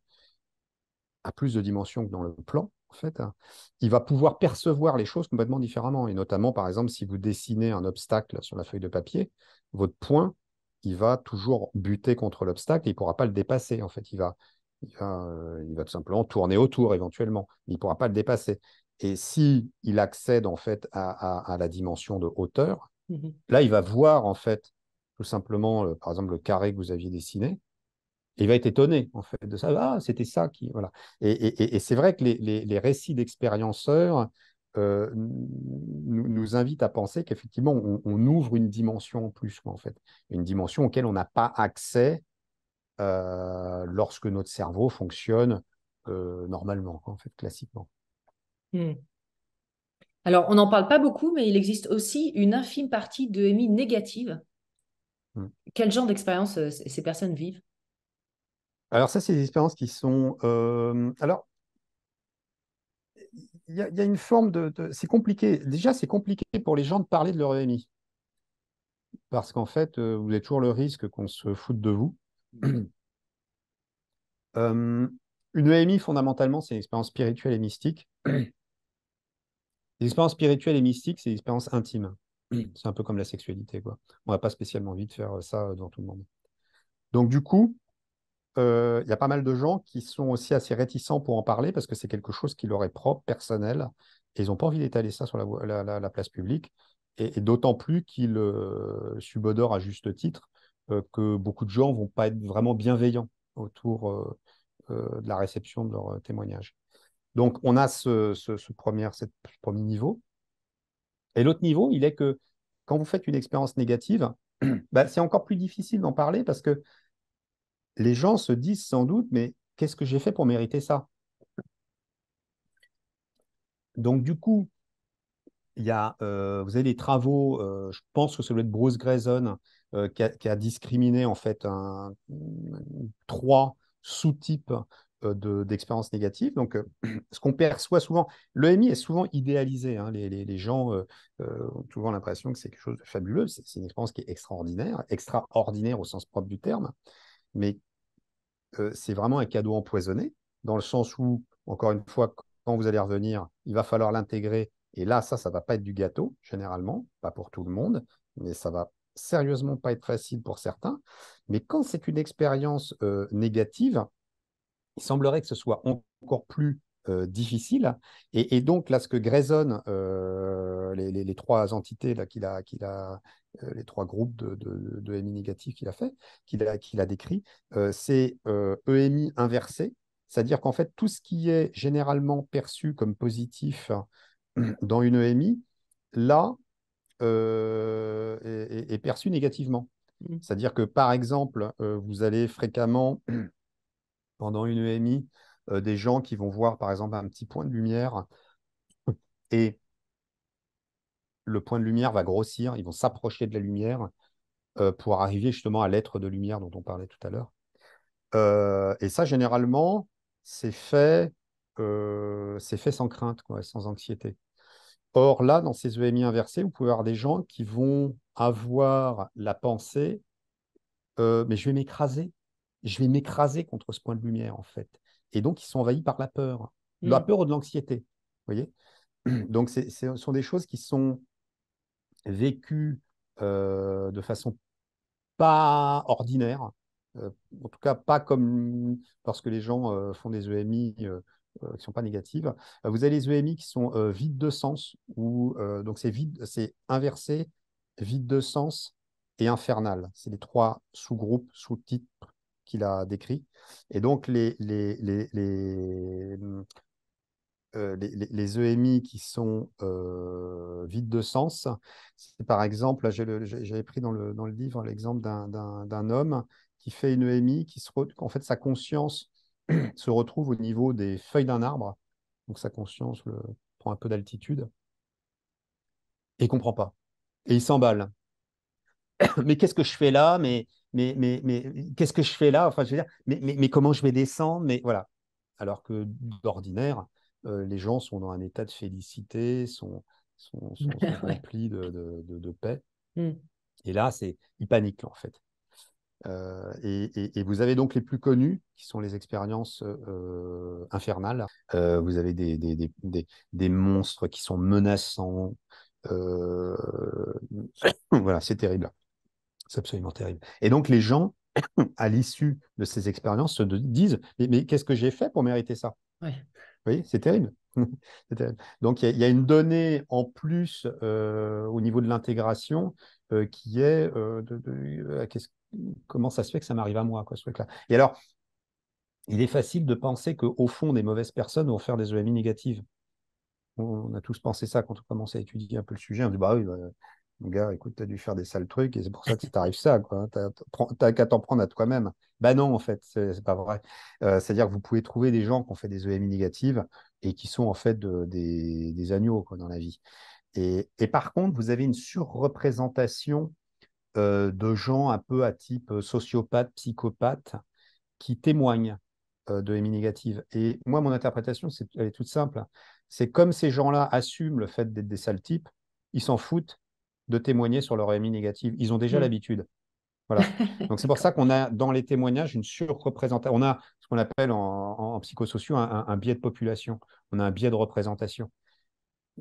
à plus de dimensions que dans le plan, en fait, hein, il va pouvoir percevoir les choses complètement différemment. Et notamment, par exemple, si vous dessinez un obstacle sur la feuille de papier, votre point, il va toujours buter contre l'obstacle et il ne pourra pas le dépasser. En fait, il va tout simplement tourner autour éventuellement. Il ne pourra pas le dépasser. Et si il accède en fait à la dimension de hauteur, Mhm. là, il va voir en fait tout simplement, par exemple, le carré que vous aviez dessiné. Et il va être étonné en fait de ça. Ah, c'était ça qui. Voilà. Et c'est vrai que les récits d'expérienceurs nous invitent à penser qu'effectivement, on ouvre une dimension en plus, quoi, en fait. Une dimension auquel on n'a pas accès lorsque notre cerveau fonctionne normalement, quoi, en fait, classiquement. Hmm. Alors, on n'en parle pas beaucoup, mais il existe aussi une infime partie d'EMI négative Mm. Quel genre d'expérience ces personnes vivent? Alors ça, c'est des expériences qui sont... alors, il y a une forme c'est compliqué. Déjà, c'est compliqué pour les gens de parler de leur EMI. Parce qu'en fait, vous avez toujours le risque qu'on se foute de vous. Euh, une EMI, fondamentalement, c'est une expérience spirituelle et mystique. L'expérience spirituelle et mystique, c'est une expérience intime. C'est un peu comme la sexualité, quoi. On n'a pas spécialement envie de faire ça devant tout le monde. Donc, du coup, il y a pas mal de gens qui sont aussi assez réticents pour en parler parce que c'est quelque chose qui leur est propre, personnel, et ils n'ont pas envie d'étaler ça sur la place publique. Et d'autant plus qu'ils subodorent à juste titre que beaucoup de gens vont pas être vraiment bienveillants autour de la réception de leur témoignage. Donc, on a ce premier niveau. Et l'autre niveau, il est que quand vous faites une expérience négative, bah, c'est encore plus difficile d'en parler parce que les gens se disent sans doute, mais qu'est-ce que j'ai fait pour mériter ça? Donc, du coup, vous avez des travaux, je pense que ça doit être Bruce Grayson, qui a discriminé en fait trois sous-types d'expériences négatives. Donc, ce qu'on perçoit souvent, l'EMI est souvent idéalisé, hein. Les gens ont souvent l'impression que c'est quelque chose de fabuleux. C'est une expérience qui est extraordinaire, extraordinaire au sens propre du terme, mais c'est vraiment un cadeau empoisonné, dans le sens où, encore une fois, quand vous allez revenir, il va falloir l'intégrer. Et là, ça ne va pas être du gâteau, généralement, pas pour tout le monde, mais ça va sérieusement pas être facile pour certains. Mais quand c'est une expérience négative, il semblerait que ce soit encore plus difficile. Et donc, là, ce que Grayson, les trois entités là, les trois groupes de EMI négatifs qu'il a décrit, c'est EMI inversé, c'est-à-dire qu'en fait, tout ce qui est généralement perçu comme positif dans une EMI, là, est perçu négativement. Mm. C'est-à-dire que, par exemple, vous allez fréquemment pendant une EMI, des gens qui vont voir, par exemple, un petit point de lumière et le point de lumière va grossir, ils vont s'approcher de la lumière pour arriver justement à l'être de lumière dont on parlait tout à l'heure. Et ça, généralement, c'est fait sans crainte, quoi, sans anxiété. Or, là, dans ces EMI inversés, vous pouvez avoir des gens qui vont avoir la pensée, mais je vais m'écraser contre ce point de lumière, en fait. Et donc, ils sont envahis par la Mm. peur ou de l'anxiété. Vous voyez? Donc, ce sont des choses qui sont vécues de façon pas ordinaire, en tout cas pas comme lorsque les gens font des EMI qui ne sont pas négatives. Vous avez les EMI qui sont vides de sens, donc c'est inversé, vide de sens et infernal. C'est les trois sous-groupes, sous-types qu'il a décrits. Et donc les EMI qui sont vides de sens, c'est par exemple, là, j'avais pris dans le livre l'exemple d'un homme qui fait une EMI en fait, sa conscience se retrouve au niveau des feuilles d'un arbre. Donc sa conscience prend un peu d'altitude et il ne comprend pas. Et il s'emballe. Mais qu'est-ce que je fais là? Mais qu'est-ce que je fais là? Enfin, je veux dire, mais comment je vais descendre? Mais voilà. Alors que d'ordinaire, les gens sont dans un état de félicité, sont Ouais. remplis de paix. Mm. Et là, ils paniquent en fait. Et vous avez donc les plus connus, qui sont les expériences infernales. Vous avez des monstres qui sont menaçants. Euh, voilà, c'est terrible. C'est absolument terrible. Et donc, les gens, à l'issue de ces expériences, se disent, mais qu'est-ce que j'ai fait pour mériter ça? Ouais. Vous voyez, c'est terrible. C'est terrible. Donc, il y a une donnée en plus au niveau de l'intégration qui est comment ça se fait que ça m'arrive à moi, quoi, ce truc-là. Et alors, il est facile de penser qu'au fond, des mauvaises personnes vont faire des EMI négatives. On a tous pensé ça quand on commence à étudier un peu le sujet. On dit, bah oui, bah, mon gars, écoute, tu as dû faire des sales trucs et c'est pour ça que ça t'arrive ça, quoi. T'as qu'à t'en prendre à toi-même. Bah non, en fait, c'est pas vrai. C'est-à-dire que vous pouvez trouver des gens qui ont fait des EMI négatives et qui sont en fait des agneaux, quoi, dans la vie. Et par contre, vous avez une surreprésentation de gens un peu à type sociopathe, psychopathe, qui témoignent de MI négative. Et moi, mon interprétation, elle est toute simple. C'est comme ces gens-là assument le fait d'être des sales types, ils s'en foutent de témoigner sur leur MI négative. Ils ont déjà Mm. l'habitude. Voilà. Donc c'est pour ça D'accord. qu'on a dans les témoignages une surreprésentation. On a ce qu'on appelle en psychosociaux un biais de population. On a un biais de représentation.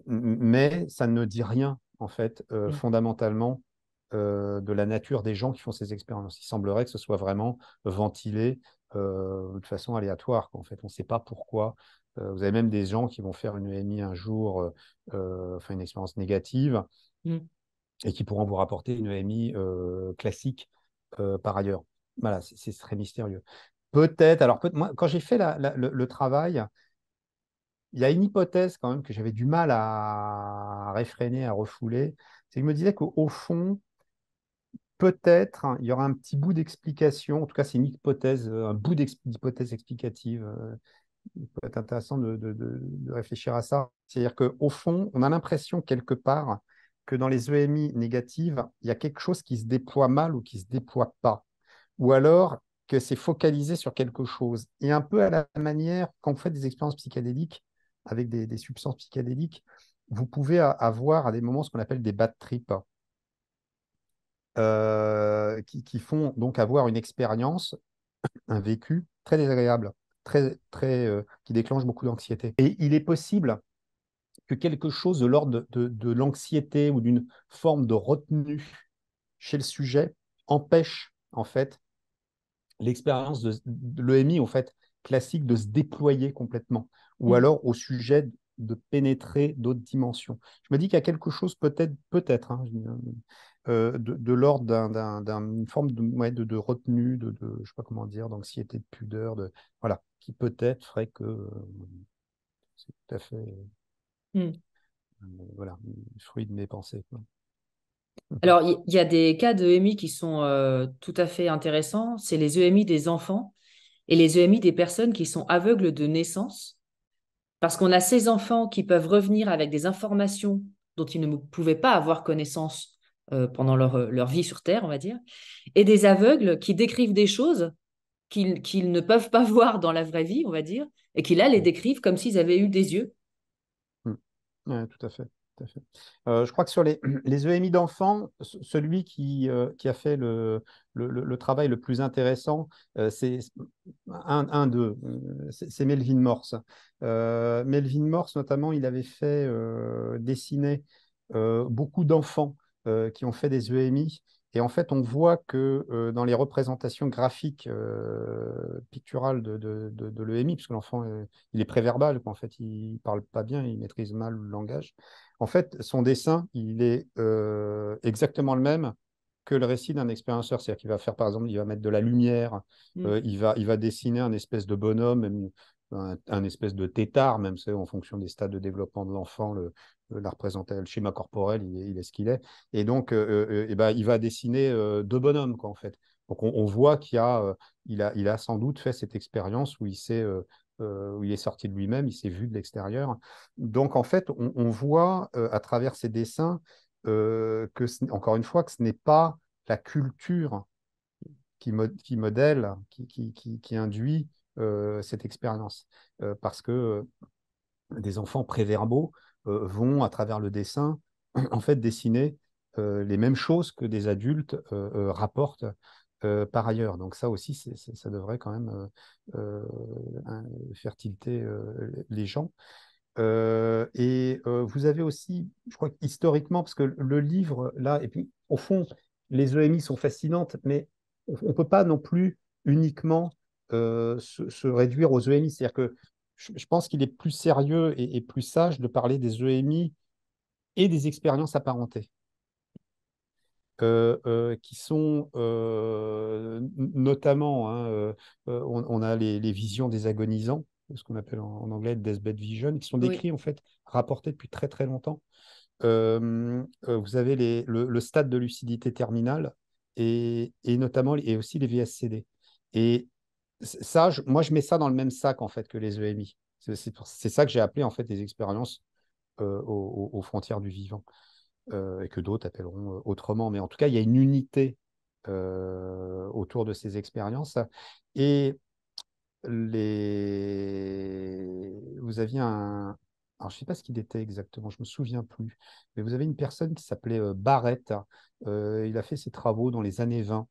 Mais ça ne dit rien, en fait, Mm. fondamentalement, de la nature des gens qui font ces expériences. Il semblerait que ce soit vraiment ventilé de façon aléatoire, quoi. En fait, on ne sait pas pourquoi. Vous avez même des gens qui vont faire une EMI un jour, enfin une expérience négative, Mm. et qui pourront vous rapporter une EMI classique par ailleurs. Voilà, c'est très mystérieux. Peut-être, alors moi, quand j'ai fait le travail, il y a une hypothèse quand même que j'avais du mal à réfréner, à refouler. C'est que je me disais qu'au fond, peut-être, hein, il y aura un petit bout d'explication. En tout cas, c'est une hypothèse, un bout d'hypothèse explicative. Il peut être intéressant de réfléchir à ça. C'est-à-dire qu'au fond, on a l'impression quelque part que dans les EMI négatives, il y a quelque chose qui se déploie mal ou qui ne se déploie pas. Ou alors que c'est focalisé sur quelque chose. Et un peu à la manière, quand vous faites des expériences psychédéliques avec des substances psychédéliques, vous pouvez avoir à des moments ce qu'on appelle des bad trips, qui font donc avoir une expérience, un vécu très désagréable, qui déclenche beaucoup d'anxiété. Et il est possible que quelque chose de l'ordre de l'anxiété ou d'une forme de retenue chez le sujet empêche en fait l'expérience de l'EMI en fait classique de se déployer complètement, ou Mm. alors au sujet de pénétrer d'autres dimensions. Je me dis qu'il y a quelque chose peut-être, hein, de l'ordre d'une forme ouais, de retenue, je sais pas comment dire, d'anxiété, de pudeur, voilà, qui peut-être ferait que c'est tout à fait Mm. voilà, le fruit de mes pensées, quoi. Alors, il y a des cas de EMI qui sont tout à fait intéressants. C'est les EMI des enfants et les EMI des personnes qui sont aveugles de naissance. Parce qu'on a ces enfants qui peuvent revenir avec des informations dont ils ne pouvaient pas avoir connaissance pendant leur vie sur Terre, on va dire, et des aveugles qui décrivent des choses qu'ils ne peuvent pas voir dans la vraie vie, on va dire, et qui là les décrivent comme s'ils avaient eu des yeux. Mm. Ouais, tout à fait. Tout à fait. Je crois que sur les EMI d'enfants, celui qui a fait le travail le plus intéressant, c'est un d'eux, c'est Melvin Morse. Melvin Morse, notamment, il avait fait dessiner beaucoup d'enfants qui ont fait des EMI. Et en fait, on voit que dans les représentations graphiques picturales de l'EMI, puisque l'enfant il est préverbal, quoi. En fait, il ne parle pas bien, il maîtrise mal le langage. En fait, son dessin, il est exactement le même que le récit d'un expérienceur. C'est-à-dire qu'il va faire, par exemple, il va mettre de la lumière, Mm. il va dessiner un espèce de bonhomme, même un espèce de tétard, même c'est en fonction des stades de développement de l'enfant, la représenter, le schéma corporel, il est ce qu'il est. Et donc, eh ben, il va dessiner deux bonhommes, quoi, en fait. Donc, on voit il a sans doute fait cette expérience où il est sorti de lui-même, il s'est vu de l'extérieur. Donc, en fait, on voit à travers ces dessins encore une fois, que ce n'est pas la culture qui modèle, qui induit cette expérience. Parce que des enfants préverbaux vont, à travers le dessin, en fait, dessiner les mêmes choses que des adultes rapportent par ailleurs. Donc ça aussi, ça devrait quand même faire tilter les gens. Vous avez aussi, je crois historiquement, parce que le livre, là, et puis au fond, les EMI sont fascinantes, mais on ne peut pas non plus uniquement se réduire aux EMI. C'est-à-dire que je pense qu'il est plus sérieux et plus sage de parler des EMI et des expériences apparentées, qui sont notamment, hein, on a les visions des agonisants, ce qu'on appelle en anglais deathbed vision, qui sont Oui, décrits en fait, rapportés depuis très très longtemps. Vous avez le stade de lucidité terminale et notamment et aussi les VSCD. Et ça, moi, je mets ça dans le même sac en fait que les EMI. C'est ça que j'ai appelé en fait les expériences aux frontières du vivant. et que d'autres appelleront autrement. Mais en tout cas, il y a une unité autour de ces expériences. Et vous aviez un... Alors, je ne sais pas ce qu'il était exactement, je ne me souviens plus, mais vous avez une personne qui s'appelait Barrett. Il a fait ses travaux dans les années 20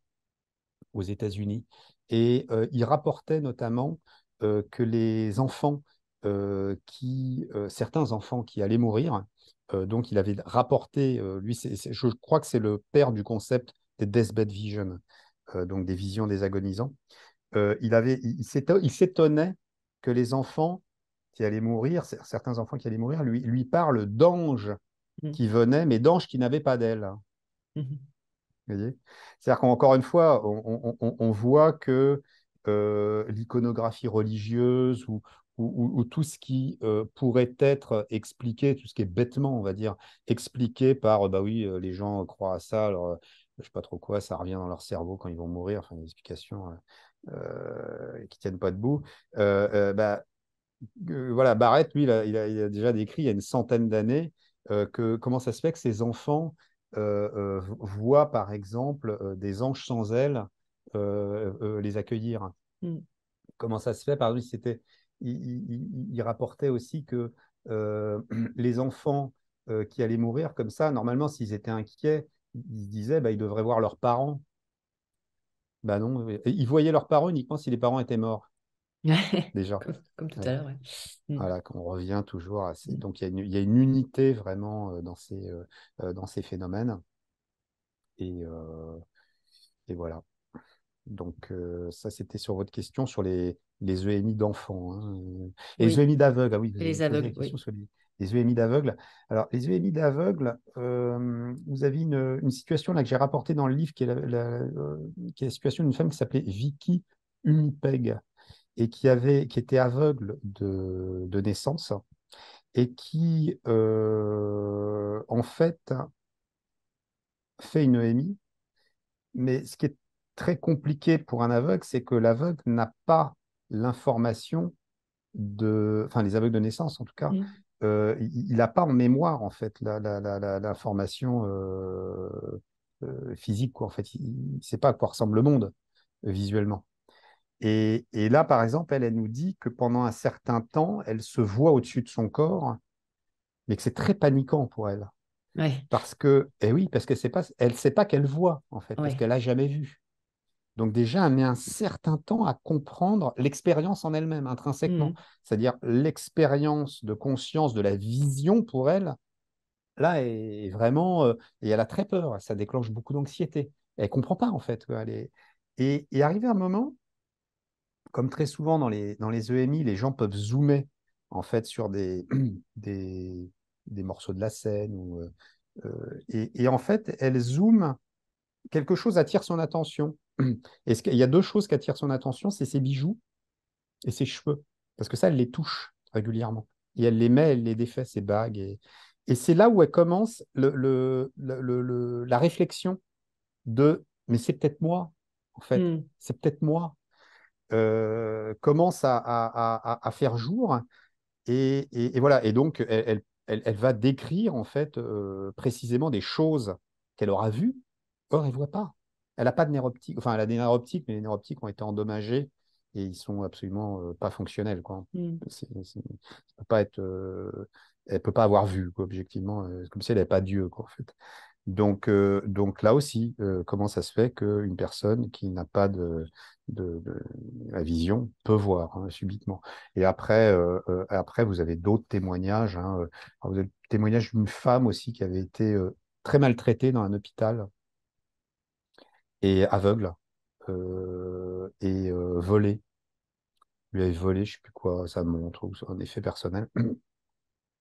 aux États-Unis. Et il rapportait notamment que les enfants, certains enfants qui allaient mourir, donc il avait rapporté, lui, je crois que c'est le père du concept des deathbed vision, donc des visions des agonisants. Il s'étonnait que les enfants qui allaient mourir, certains enfants qui allaient mourir, lui parlent d'anges Mm. qui venaient, mais d'anges qui n'avaient pas d'ailes. Mhm. Vous voyez. C'est-à-dire qu'encore une fois, on voit que l'iconographie religieuse ou tout ce qui pourrait être expliqué, tout ce qui est bêtement, on va dire, expliqué par, bah oui, les gens croient à ça, alors je sais pas trop quoi, ça revient dans leur cerveau quand ils vont mourir, enfin, des explications qui tiennent pas debout. Bah, voilà, Barrett, lui, il a déjà décrit il y a une centaine d'années que comment ça se fait que ces enfants voient, par exemple, des anges sans ailes les accueillir. Mm. Comment ça se fait? Par exemple, il rapportait aussi que les enfants qui allaient mourir comme ça, normalement, s'ils étaient inquiets, ils se disaient bah, ils devraient voir leurs parents. Bah non, ils voyaient leurs parents uniquement si les parents étaient morts, déjà. Comme tout à Ouais. l'heure, ouais. Mm. Voilà, qu'on revient toujours à ces... Mm. Donc, il y a une unité vraiment dans ces phénomènes. Et, et voilà. Donc, ça, c'était sur votre question sur les EMI d'enfants, hein. Et les Oui, EMI d'aveugles, ah oui, vous et avez les posé la aveugles, question oui. sur les EMI d'aveugles. Alors, les EMI d'aveugles, vous avez une situation là que j'ai rapportée dans le livre qui est la situation d'une femme qui s'appelait Vicky Umipeg et qui était aveugle de naissance et qui, en fait une EMI. Mais ce qui est très compliqué pour un aveugle, c'est que l'aveugle n'a pas l'information enfin les aveugles de naissance en tout cas, Mm. il n'a pas en mémoire en fait l'information physique, quoi. En fait, il ne sait pas à quoi ressemble le monde visuellement. Et là, par exemple, elle nous dit que pendant un certain temps, elle se voit au-dessus de son corps, mais que c'est très paniquant pour elle. Ouais, Parce que, eh oui, parce elle sait pas qu'elle voit, en fait, parce ouais. qu'elle n'a jamais vu. Donc déjà, elle met un certain temps à comprendre l'expérience en elle-même, intrinsèquement. Mm. C'est-à-dire l'expérience de conscience de la vision pour elle, là, est vraiment... et elle a très peur, ça déclenche beaucoup d'anxiété. Elle ne comprend pas, en fait, quoi. Et arrivé un moment, comme très souvent dans les EMI, les gens peuvent zoomer, en fait, sur des, des morceaux de la scène. Et en fait, elle zoome, quelque chose attire son attention. Et il y a deux choses qui attirent son attention, c'est ses bijoux et ses cheveux. Parce que ça, elle les touche régulièrement. Et elle les met, elle les défait, ses bagues. Et c'est là où elle commence la réflexion de, mais c'est peut-être moi, en fait. Mm. C'est peut-être moi. Commence à faire jour. Et voilà. Et donc, elle va décrire, en fait, précisément des choses qu'elle aura vues. Or, elle ne voit pas. Elle n'a pas de nerfs optiques. Enfin, elle a des nerfs optiques, mais les nerfs optiques ont été endommagés et ils sont absolument pas fonctionnels, quoi. Mm. Ça peut pas être, elle peut pas avoir vu, quoi, objectivement. C'est comme si elle n'avait pas Dieu, quoi, en fait. Donc là aussi, comment ça se fait qu'une personne qui n'a pas de la vision peut voir, hein, subitement. Et après, vous avez d'autres témoignages, hein. Alors, vous avez le témoignage d'une femme aussi qui avait été très maltraitée dans un hôpital et aveugle et volée. Lui avait volé, je ne sais plus quoi, sa montre ou un effet personnel.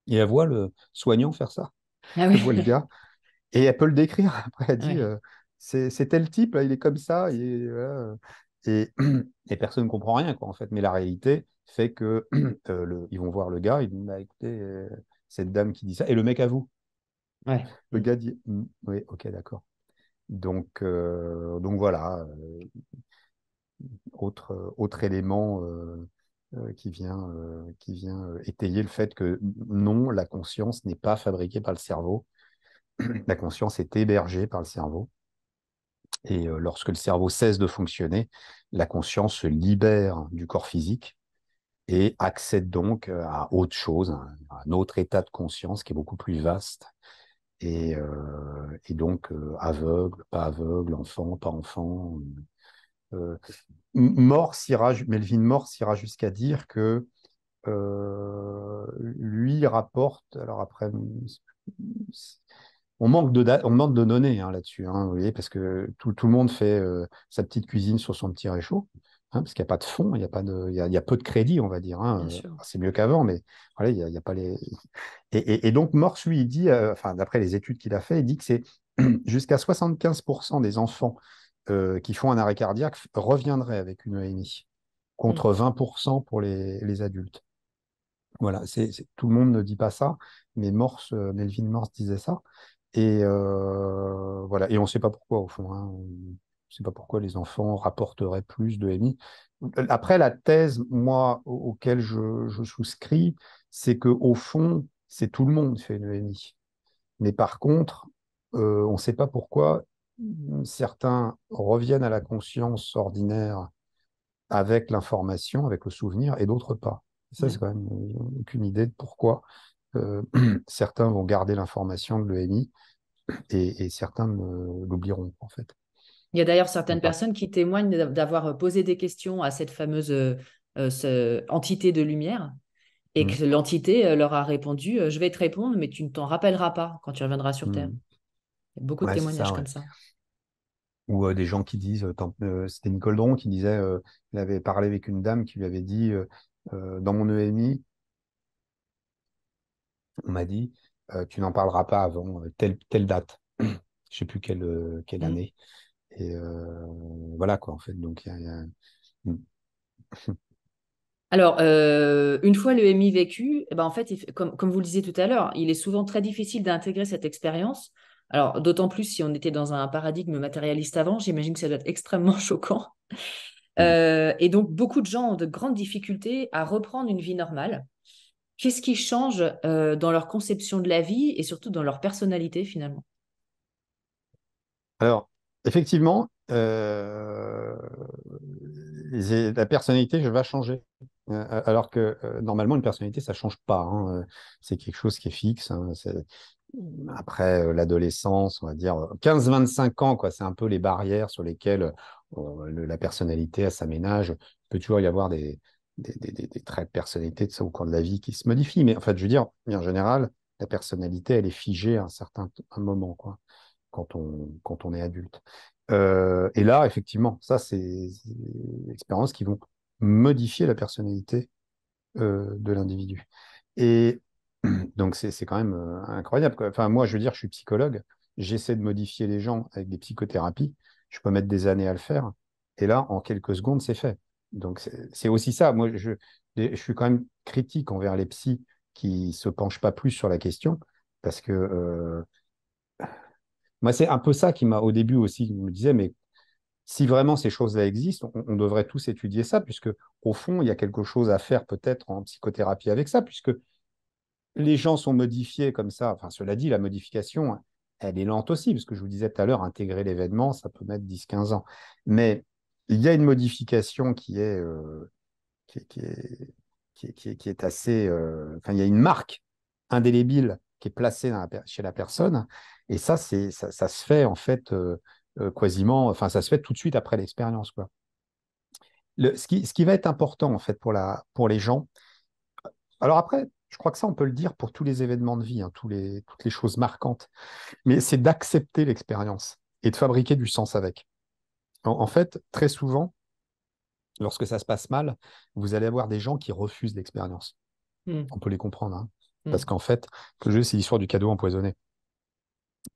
Et elle voit le soignant faire ça. Ah Elle voit le oui. gars. Et elle peut le décrire. Après, elle dit, Ouais. c'est tel type, il est comme ça. Voilà. Et, et personne ne comprend rien, quoi, en fait. Mais la réalité fait que ils vont voir le gars, ils disent, bah, écoutez, cette dame qui dit ça, et le mec à vous. Ouais. Le Mm. gars dit, oui, ok, d'accord. Donc voilà, autre élément qui vient étayer le fait que non, la conscience n'est pas fabriquée par le cerveau, La conscience est hébergée par le cerveau. Et lorsque le cerveau cesse de fonctionner, la conscience se libère du corps physique et accède donc à autre chose, à un autre état de conscience qui est beaucoup plus vaste. Et donc, aveugle, pas aveugle, enfant, pas enfant. Euh, Melvin Morse ira jusqu'à dire que lui rapporte, alors après, on manque de données hein, là-dessus, hein, vous voyez, parce que tout le monde fait sa petite cuisine sur son petit réchaud, hein, parce qu'il n'y a pas de fond, il y a peu de crédit, on va dire. Bien Hein. sûr. C'est mieux qu'avant, mais voilà, il y a pas les. Et donc, Morse, lui, il dit, enfin, d'après les études qu'il a fait, il dit que c'est jusqu'à 75% des enfants qui font un arrêt cardiaque reviendraient avec une EMI, Mm. contre 20% pour les adultes. Voilà, tout le monde ne dit pas ça, mais Melvin Morse disait ça. Et voilà, et on ne sait pas pourquoi au fond. Hein. On ne sait pas pourquoi les enfants rapporteraient plus de MI. Après, la thèse, moi, auquel je souscris, c'est que au fond, c'est tout le monde fait une EMI. Mais par contre, on ne sait pas pourquoi certains reviennent à la conscience ordinaire avec l'information, avec le souvenir, et d'autres pas. Et ça, c'est Ouais. quand même aucune idée de pourquoi euh, certains vont garder l'information de l'EMI et certains l'oublieront, en fait. Il y a d'ailleurs Ou certaines pas. personnes qui témoignent d'avoir posé des questions à cette fameuse entité de lumière et Mm. que l'entité leur a répondu, je vais te répondre, mais tu ne t'en rappelleras pas quand tu reviendras sur Terre. Mm. Il y a beaucoup de Ouais, c'est témoignages ça, comme ouais. ça. Ou des gens qui disent, c'était Nicole Dron qui disait, il avait parlé avec une dame qui lui avait dit, dans mon EMI, on m'a dit, tu n'en parleras pas avant telle date. Je sais plus quelle Mm. année. Et voilà quoi, en fait. Donc, Mm. Alors, une fois le MI vécu, eh ben, en fait, comme vous le disiez tout à l'heure, il est souvent très difficile d'intégrer cette expérience. Alors, d'autant plus si on était dans un paradigme matérialiste avant, j'imagine que ça doit être extrêmement choquant. Mm. Et donc, beaucoup de gens ont de grandes difficultés à reprendre une vie normale. Qu'est-ce qui change dans leur conception de la vie et surtout dans leur personnalité finalement? Alors, effectivement, la personnalité va changer. Alors que normalement, une personnalité, ça change pas. Hein. C'est quelque chose qui est fixe. Hein. Après l'adolescence, on va dire 15-25 ans, quoi. C'est un peu les barrières sur lesquelles la personnalité elle s'aménage. Il peut toujours y avoir des traits de personnalité de ça au cours de la vie qui se modifient. Mais en fait, je veux dire, en général, la personnalité, elle est figée à un moment, quoi, quand on est adulte. Et là, effectivement, ça, c'est des expériences qui vont modifier la personnalité de l'individu. Et donc, c'est quand même incroyable, quoi. Enfin, moi, je veux dire, je suis psychologue, j'essaie de modifier les gens avec des psychothérapies, je peux mettre des années à le faire, et là, en quelques secondes, c'est fait. Donc, c'est aussi ça. Moi, je suis quand même critique envers les psys qui se penchent pas plus sur la question, parce que moi, c'est un peu ça qui m'a, au début aussi, je me disais, mais si vraiment ces choses-là existent, on devrait tous étudier ça, puisque au fond, il y a quelque chose à faire peut-être en psychothérapie avec ça, puisque les gens sont modifiés comme ça. Enfin, cela dit, la modification, elle est lente aussi, parce que je vous disais tout à l'heure, intégrer l'événement, ça peut mettre 10-15 ans. Mais il y a une modification qui est, qui est, qui est assez. Enfin, il y a une marque indélébile qui est placée chez la personne, et ça se fait en fait quasiment. Enfin, ça se fait tout de suite après l'expérience, quoi. Ce qui va être important en fait pour les gens. Alors après, je crois que ça, on peut le dire pour tous les événements de vie, hein, toutes les choses marquantes. Mais c'est d'accepter l'expérience et de fabriquer du sens avec. En fait, très souvent, lorsque ça se passe mal, vous allez avoir des gens qui refusent l'expérience. Mm. On peut les comprendre, hein. Parce Mm. qu'en fait, le jeu, c'est l'histoire du cadeau empoisonné.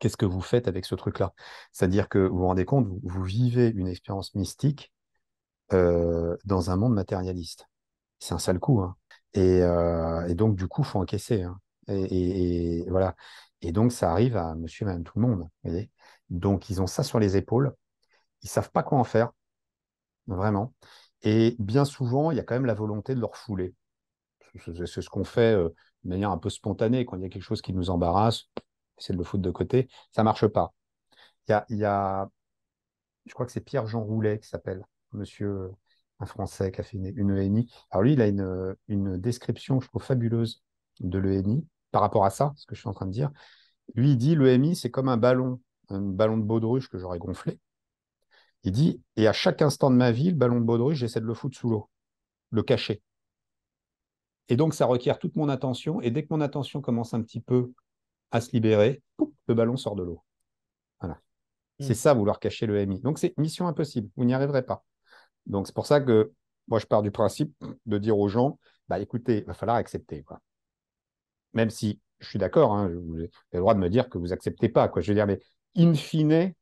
Qu'est-ce que vous faites avec ce truc-là? C'est-à-dire que vous vous rendez compte, vous vivez une expérience mystique dans un monde matérialiste. C'est un sale coup, hein. Et donc, du coup, il faut encaisser, hein. Et voilà. Et donc, ça arrive à monsieur et madame tout le monde, vous voyez. Donc, ils ont ça sur les épaules. Ils savent pas quoi en faire, vraiment. Et bien souvent, il y a quand même la volonté de leur refouler. C'est ce qu'on fait de manière un peu spontanée quand il y a quelque chose qui nous embarrasse. essaie de le foutre de côté, ça ne marche pas. Il y a, je crois que c'est Pierre-Jean Roulet qui s'appelle, monsieur, un Français qui a fait une ENI. Alors lui, il a une description, je trouve, fabuleuse de l'ENI par rapport à ça, ce que je suis en train de dire. Lui, il dit l'EMI, c'est comme un ballon de baudruche que j'aurais gonflé. Il dit, et à chaque instant de ma vie, le ballon de baudruche, j'essaie de le foutre sous l'eau, le cacher. Et donc, ça requiert toute mon attention. Et dès que mon attention commence un petit peu à se libérer, pouf, le ballon sort de l'eau. Voilà. C'est Mm. ça, vouloir cacher le MI. Donc, c'est mission impossible. Vous n'y arriverez pas. Donc, c'est pour ça que moi, je pars du principe de dire aux gens, bah, écoutez, il va falloir accepter, quoi. Même si je suis d'accord, hein, vous avez le droit de me dire que vous acceptez pas, quoi. Je veux dire, mais in fine,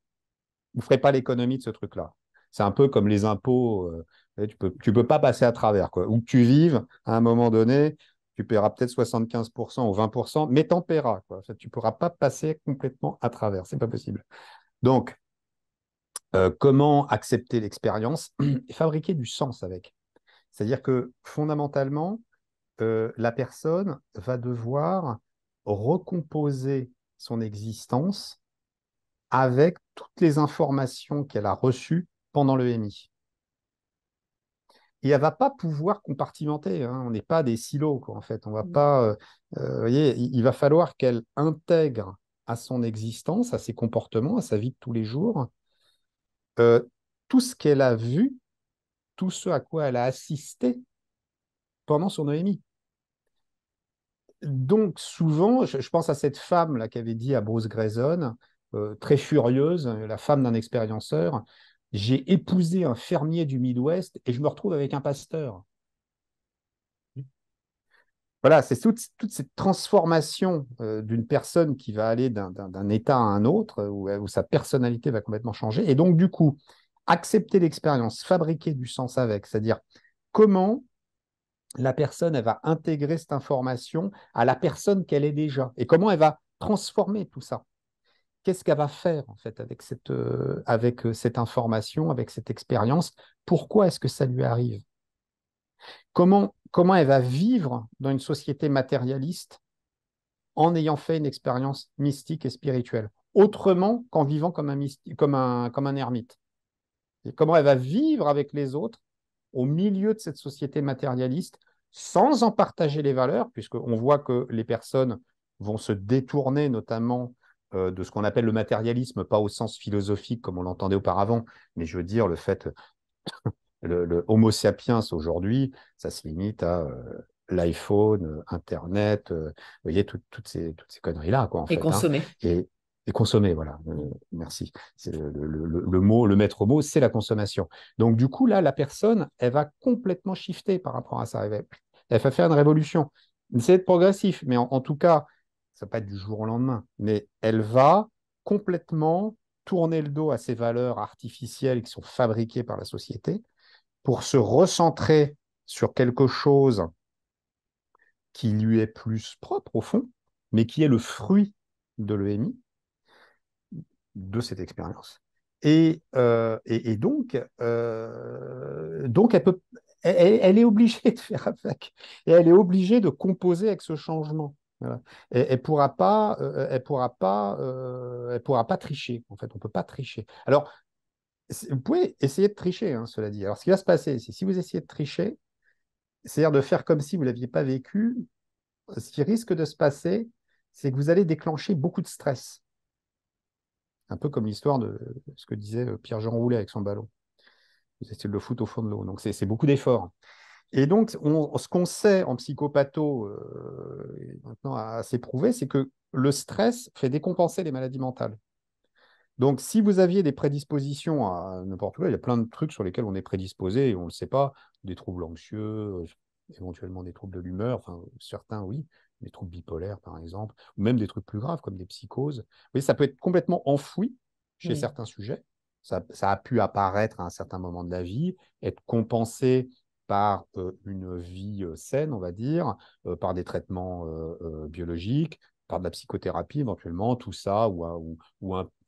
vous ne ferez pas l'économie de ce truc-là. C'est un peu comme les impôts. Tu peux pas passer à travers, quoi. Où que tu vives, à un moment donné, tu paieras peut-être 75% ou 20%, mais t'en paieras, quoi. En fait, tu ne pourras pas passer complètement à travers. C'est pas possible. Donc, comment accepter l'expérience et fabriquer du sens avec? C'est-à-dire que fondamentalement, la personne va devoir recomposer son existence avec toutes les informations qu'elle a reçues pendant le MI. Et elle ne va pas pouvoir compartimenter, hein. On n'est pas des silos, quoi, en fait. On va pas, vous voyez, il va falloir qu'elle intègre à son existence, à ses comportements, à sa vie de tous les jours, euh, tout ce qu'elle a vu, tout ce à quoi elle a assisté pendant son EMI. Donc, souvent, je pense à cette femme là qui avait dit à Bruce Grayson, très furieuse, la femme d'un expérienceur, j'ai épousé un fermier du Midwest et je me retrouve avec un pasteur. Voilà, c'est toute cette transformation d'une personne qui va aller d'un état à un autre, où sa personnalité va complètement changer. Et donc, du coup, accepter l'expérience, fabriquer du sens avec, c'est-à-dire comment la personne, elle va intégrer cette information à la personne qu'elle est déjà et comment elle va transformer tout ça. Qu'est-ce qu'elle va faire en fait avec cette information, avec cette expérience? Pourquoi est-ce que ça lui arrive? Comment elle va vivre dans une société matérialiste en ayant fait une expérience mystique et spirituelle, autrement qu'en vivant comme un ermite? Et comment elle va vivre avec les autres au milieu de cette société matérialiste sans en partager les valeurs, puisqu'on voit que les personnes vont se détourner notamment de ce qu'on appelle le matérialisme, pas au sens philosophique comme on l'entendait auparavant, mais je veux dire le fait, le Homo sapiens aujourd'hui, ça se limite à l'iPhone, Internet, vous voyez, toutes ces conneries-là, quoi, en Et fait, hein, consommer. et, et consommer, voilà, merci. C'est le mot, le maître mot, c'est la consommation. Donc, du coup, là, la personne, elle va complètement shifter par rapport à ça. Elle va faire une révolution. C'est être progressif, mais en tout cas, ça ne va pas être du jour au lendemain, mais elle va complètement tourner le dos à ces valeurs artificielles qui sont fabriquées par la société pour se recentrer sur quelque chose qui lui est plus propre au fond, mais qui est le fruit de l'EMI, de cette expérience. Donc elle est obligée de faire avec, et elle est obligée de composer avec ce changement. Voilà. Elle pourra pas tricher. En fait, on peut pas tricher. Alors, vous pouvez essayer de tricher, hein, cela dit. Alors, ce qui va se passer, c'est si vous essayez de tricher, c'est-à-dire de faire comme si vous ne l'aviez pas vécu, ce qui risque de se passer, c'est que vous allez déclencher beaucoup de stress. Un peu comme l'histoire de ce que disait Pierre-Jean Roulet avec son ballon. Vous essayez de le foutre au fond de l'eau. Donc, c'est beaucoup d'efforts. Et donc, ce qu'on sait en psychopatho, maintenant assez prouvé, c'est que le stress fait décompenser les maladies mentales. Donc, si vous aviez des prédispositions à n'importe quoi, il y a plein de trucs sur lesquels on est prédisposé et on ne le sait pas, des troubles anxieux, éventuellement des troubles de l'humeur, enfin, certains, oui, des troubles bipolaires, par exemple, ou même des trucs plus graves comme des psychoses. Oui, ça peut être complètement enfoui chez Oui. certains sujets. Ça a pu apparaître à un certain moment de la vie, être compensé par une vie saine, on va dire, par des traitements biologiques, par de la psychothérapie éventuellement, tout ça, ou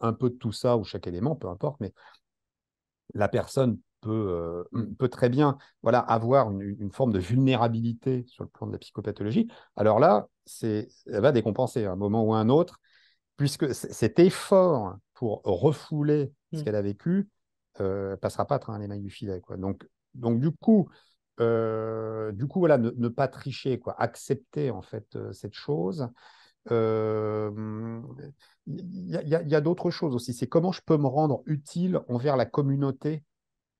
un peu de tout ça, ou chaque élément, peu importe, mais la personne peut très bien, voilà, avoir une forme de vulnérabilité sur le plan de la psychopathologie. Alors là, elle va décompenser à un moment ou à un autre. puisque cet effort pour refouler ce Mm. qu'elle a vécu passera pas à travers les mailles du filet, quoi. Donc du coup, voilà, ne pas tricher, quoi. Accepter en fait cette chose. Euh, il y a d'autres choses aussi. C'est comment je peux me rendre utile envers la communauté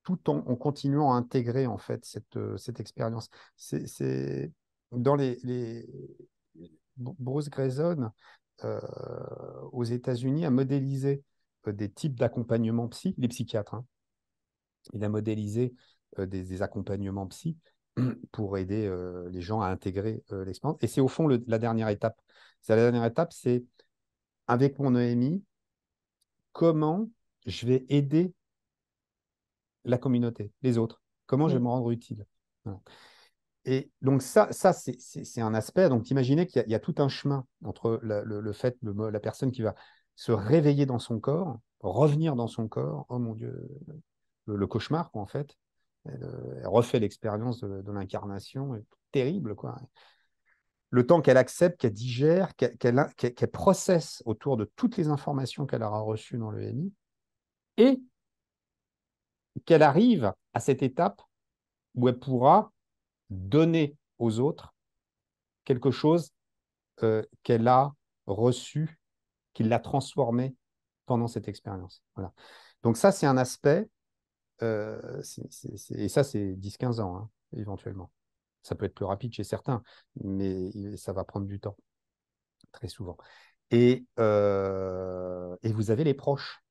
tout en continuant à intégrer en fait cette expérience. Dans Bruce Grayson euh, aux États-Unis a modélisé des types d'accompagnement psy, les psychiatres, hein. Il a modélisé des accompagnements psy pour aider les gens à intégrer l'expérience. Et c'est au fond la dernière étape. La dernière étape, c'est avec mon EMI, comment je vais aider la communauté, les autres, comment je vais Mm. me rendre utile. Voilà. Et donc ça c'est un aspect. Donc imaginez qu'il y a tout un chemin entre le fait, la personne qui va se réveiller dans son corps, revenir dans son corps, oh mon Dieu, le cauchemar, quoi, en fait. Elle refait l'expérience de l'incarnation, terrible, quoi. Le temps qu'elle accepte, qu'elle digère, qu'elle processe autour de toutes les informations qu'elle aura reçues dans le MI, et qu'elle arrive à cette étape où elle pourra donner aux autres quelque chose qu'elle a reçu, qui l'a transformé pendant cette expérience. Voilà. Donc ça, c'est un aspect, et ça, c'est 10-15 ans, hein, éventuellement. Ça peut être plus rapide chez certains, mais ça va prendre du temps, très souvent. Et vous avez les proches,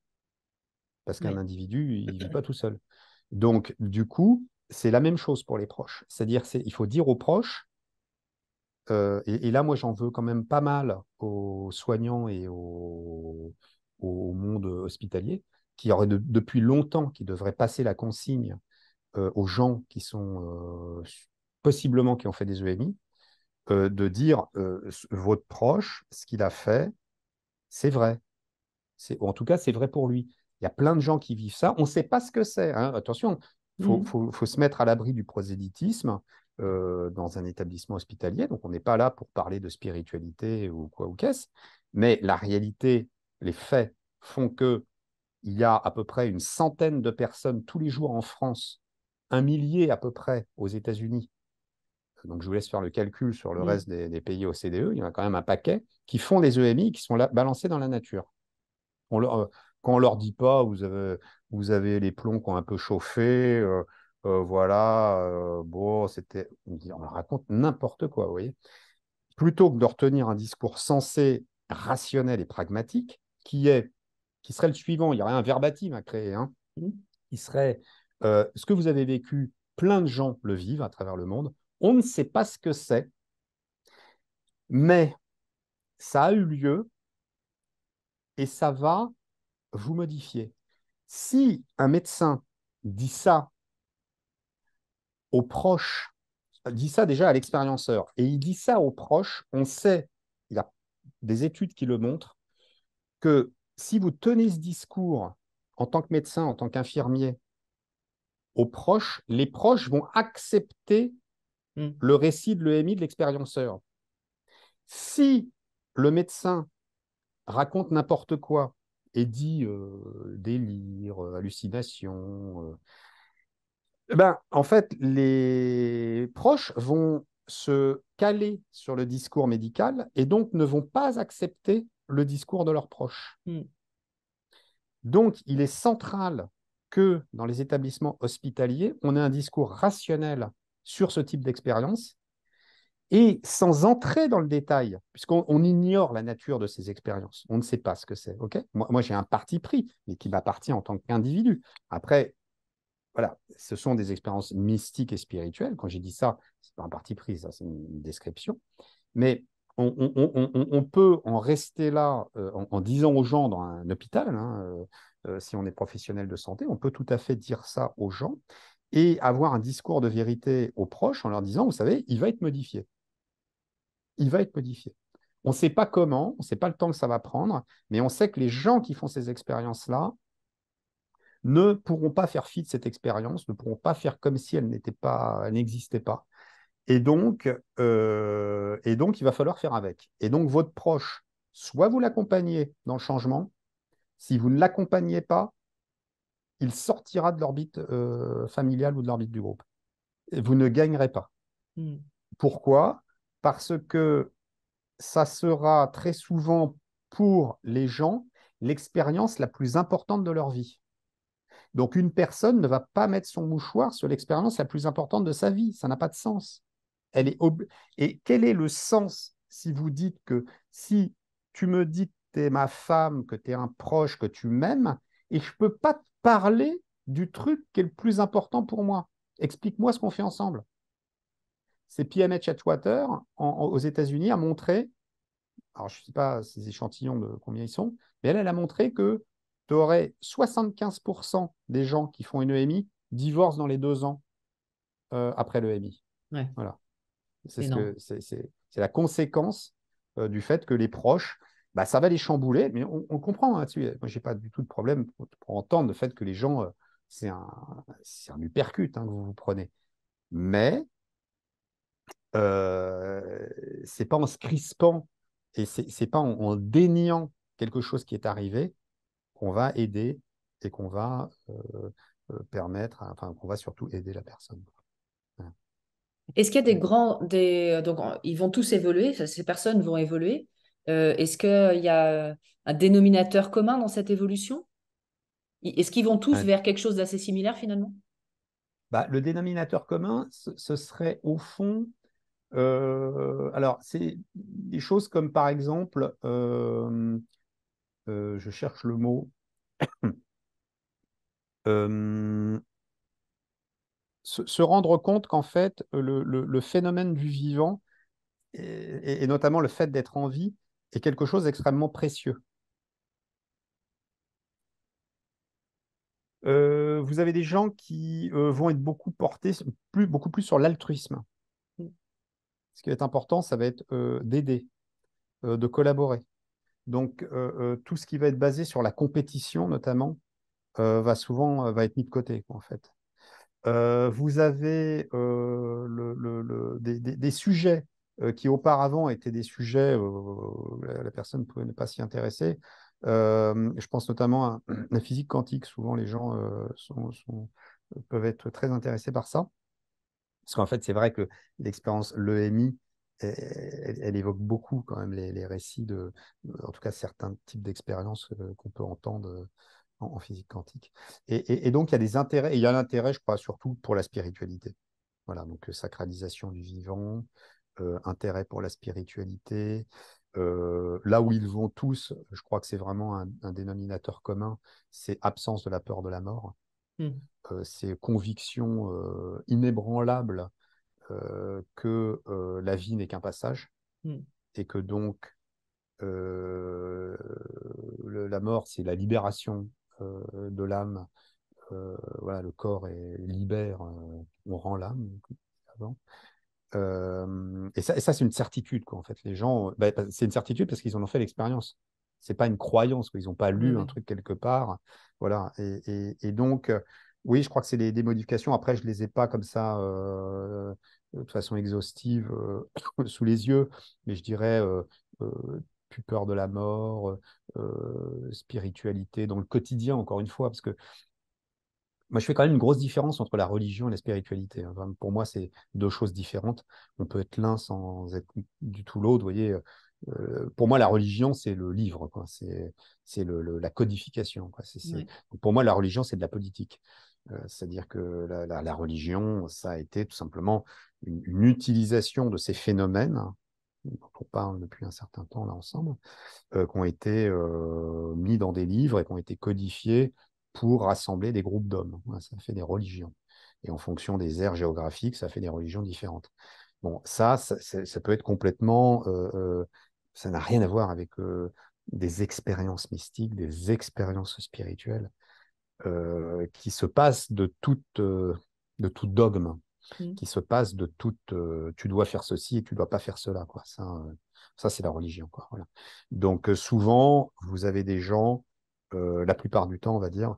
parce qu'un Oui. individu, il ne vit pas tout seul. Donc, du coup, c'est la même chose pour les proches. C'est-à-dire, il faut dire aux proches, et là, moi, j'en veux quand même pas mal aux soignants et au monde hospitalier, qui aurait depuis longtemps, qui devrait passer la consigne aux gens qui sont possiblement qui ont fait des EMI, de dire votre proche, ce qu'il a fait, c'est vrai. Ou en tout cas, c'est vrai pour lui. Il y a plein de gens qui vivent ça. On ne sait pas ce que c'est, hein. Attention, il Mm. faut se mettre à l'abri du prosélytisme dans un établissement hospitalier. Donc, on n'est pas là pour parler de spiritualité ou quoi ou qu'est-ce. Mais la réalité, les faits font que il y a à peu près une centaine de personnes tous les jours en France, un millier à peu près aux États-Unis. Donc, je vous laisse faire le calcul sur le Mm. reste des pays OCDE. Il y en a quand même un paquet qui font des EMI qui sont là, balancés dans la nature. Quand on leur dit pas, vous avez les plombs qui ont un peu chauffé, voilà, bon, on leur raconte n'importe quoi, vous voyez. Plutôt que de retenir un discours sensé, rationnel et pragmatique, qui serait le suivant, il y aurait un verbatim à créer, hein, Mm. qui serait ce que vous avez vécu, plein de gens le vivent à travers le monde, on ne sait pas ce que c'est, mais ça a eu lieu et ça va vous modifier. Si un médecin dit ça aux proches, dit ça déjà à l'expérienceur, et il dit ça aux proches, on sait, il y a des études qui le montrent, que si vous tenez ce discours en tant que médecin, en tant qu'infirmier, aux proches, les proches vont accepter Mm. le récit de l'EMI de l'expérienceur. Si le médecin raconte n'importe quoi et dit délire, hallucination, ben, en fait, les proches vont se caler sur le discours médical et donc ne vont pas accepter le discours de leurs proches. Mm. Donc, il est central que dans les établissements hospitaliers, on ait un discours rationnel sur ce type d'expérience et sans entrer dans le détail, puisqu'on ignore la nature de ces expériences. On ne sait pas ce que c'est. Okay, moi j'ai un parti pris, mais qui m'appartient en tant qu'individu. Après, voilà, ce sont des expériences mystiques et spirituelles. Quand j'ai dit ça, ce n'est pas un parti pris, ça, c'est une description. Mais on peut en rester là en disant aux gens dans un hôpital, hein, si on est professionnel de santé, on peut tout à fait dire ça aux gens et avoir un discours de vérité aux proches en leur disant, vous savez, il va être modifié. Il va être modifié. On ne sait pas comment, on ne sait pas le temps que ça va prendre, mais on sait que les gens qui font ces expériences-là ne pourront pas faire fi de cette expérience, ne pourront pas faire comme si elle n'existait pas. Et donc, il va falloir faire avec. Et donc, votre proche soit vous l'accompagnez dans le changement, si vous ne l'accompagnez pas, il sortira de l'orbite familiale ou de l'orbite du groupe. Et vous ne gagnerez pas. Mm. Pourquoi? Parce que ça sera très souvent pour les gens l'expérience la plus importante de leur vie. Donc une personne ne va pas mettre son mouchoir sur l'expérience la plus importante de sa vie. Ça n'a pas de sens. Et quel est le sens si vous dites que si tu me dis que tu es ma femme, que tu es un proche, que tu m'aimes, et je ne peux pas te parler du truc qui est le plus important pour moi. Explique-moi ce qu'on fait ensemble. C'est PMH Atwater aux États-Unis a montré, alors je ne sais pas ces échantillons de combien ils sont, mais elle a montré que tu aurais 75% des gens qui font une EMI divorcent dans les 2 ans après l'EMI. Ouais, Voilà. c'est énorme. C'est la conséquence du fait que les proches, bah, ça va les chambouler, mais on comprend hein, dessus. Moi, je n'ai pas du tout de problème pour entendre le fait que les gens, c'est un uppercut hein, que vous vous prenez. Mais c'est pas en se crispant et c'est pas en déniant quelque chose qui est arrivé qu'on va aider et qu'on va permettre, enfin, qu'on va surtout aider la personne. Voilà. Est-ce qu'il y a donc ils vont tous évoluer, ces personnes vont évoluer. Est-ce qu'il y a un dénominateur commun dans cette évolution? Est-ce qu'ils vont tous Ouais. vers quelque chose d'assez similaire finalement? Bah, le dénominateur commun, ce serait au fond, alors c'est des choses comme par exemple, je cherche le mot, euh, se rendre compte qu'en fait, le phénomène du vivant, et notamment le fait d'être en vie, est quelque chose d'extrêmement précieux. Vous avez des gens qui vont être beaucoup portés, beaucoup plus sur l'altruisme. Ce qui va être important, ça va être d'aider, de collaborer. Donc, tout ce qui va être basé sur la compétition, notamment, va souvent va être mis de côté, quoi, en fait. Vous avez des sujets qui auparavant étaient des sujets, la personne ne pouvait ne pas s'y intéresser. Je pense notamment à la physique quantique. Souvent, les gens peuvent être très intéressés par ça. Parce qu'en fait, c'est vrai que l'expérience, l'EMI, elle évoque beaucoup quand même les récits en tout cas, certains types d'expériences qu'on peut entendre en physique quantique. Et donc, il y a des intérêts, et il y a l'intérêt, je crois, surtout pour la spiritualité. Voilà, donc sacralisation du vivant, intérêt pour la spiritualité. Là où ils vont tous, je crois que c'est vraiment un dénominateur commun, c'est absence de la peur de la mort. Mm. C'est conviction inébranlable que la vie n'est qu'un passage Mm. et que donc euh, la mort, c'est la libération de l'âme. Voilà, le corps libère, on rend l'âme. Avant. Et ça c'est une certitude, quoi, en fait. Les gens, bah, c'est une certitude parce qu'ils en ont fait l'expérience. C'est pas une croyance, quoi. Ils n'ont pas Oui, lu un oui. truc quelque part. Voilà. Et donc, oui, je crois que c'est des modifications. Après, je les ai pas comme ça de façon exhaustive sous les yeux, mais je dirais plus peur de la mort, spiritualité dans le quotidien, encore une fois, parce que moi, je fais quand même une grosse différence entre la religion et la spiritualité. Enfin, pour moi, c'est 2 choses différentes. On peut être l'un sans être du tout l'autre. Vous voyez, pour moi, la religion, c'est le livre, quoi. C'est la codification, quoi. Ouais. Pour moi, la religion, c'est de la politique. C'est-à-dire que la religion, ça a été tout simplement une utilisation de ces phénomènes dont on parle depuis un certain temps là ensemble, qui ont été mis dans des livres et qui ont été codifiés pour rassembler des groupes d'hommes. Ouais, ça fait des religions. Et en fonction des aires géographiques, ça fait des religions différentes. Bon, ça peut être complètement... ça n'a rien à voir avec des expériences mystiques, des expériences spirituelles qui se passent de tout dogme, Mm. qui se passent de tout tu dois faire ceci et tu dois pas faire cela, quoi. Ça c'est la religion, quoi. Voilà. Donc souvent, vous avez des gens, la plupart du temps, on va dire,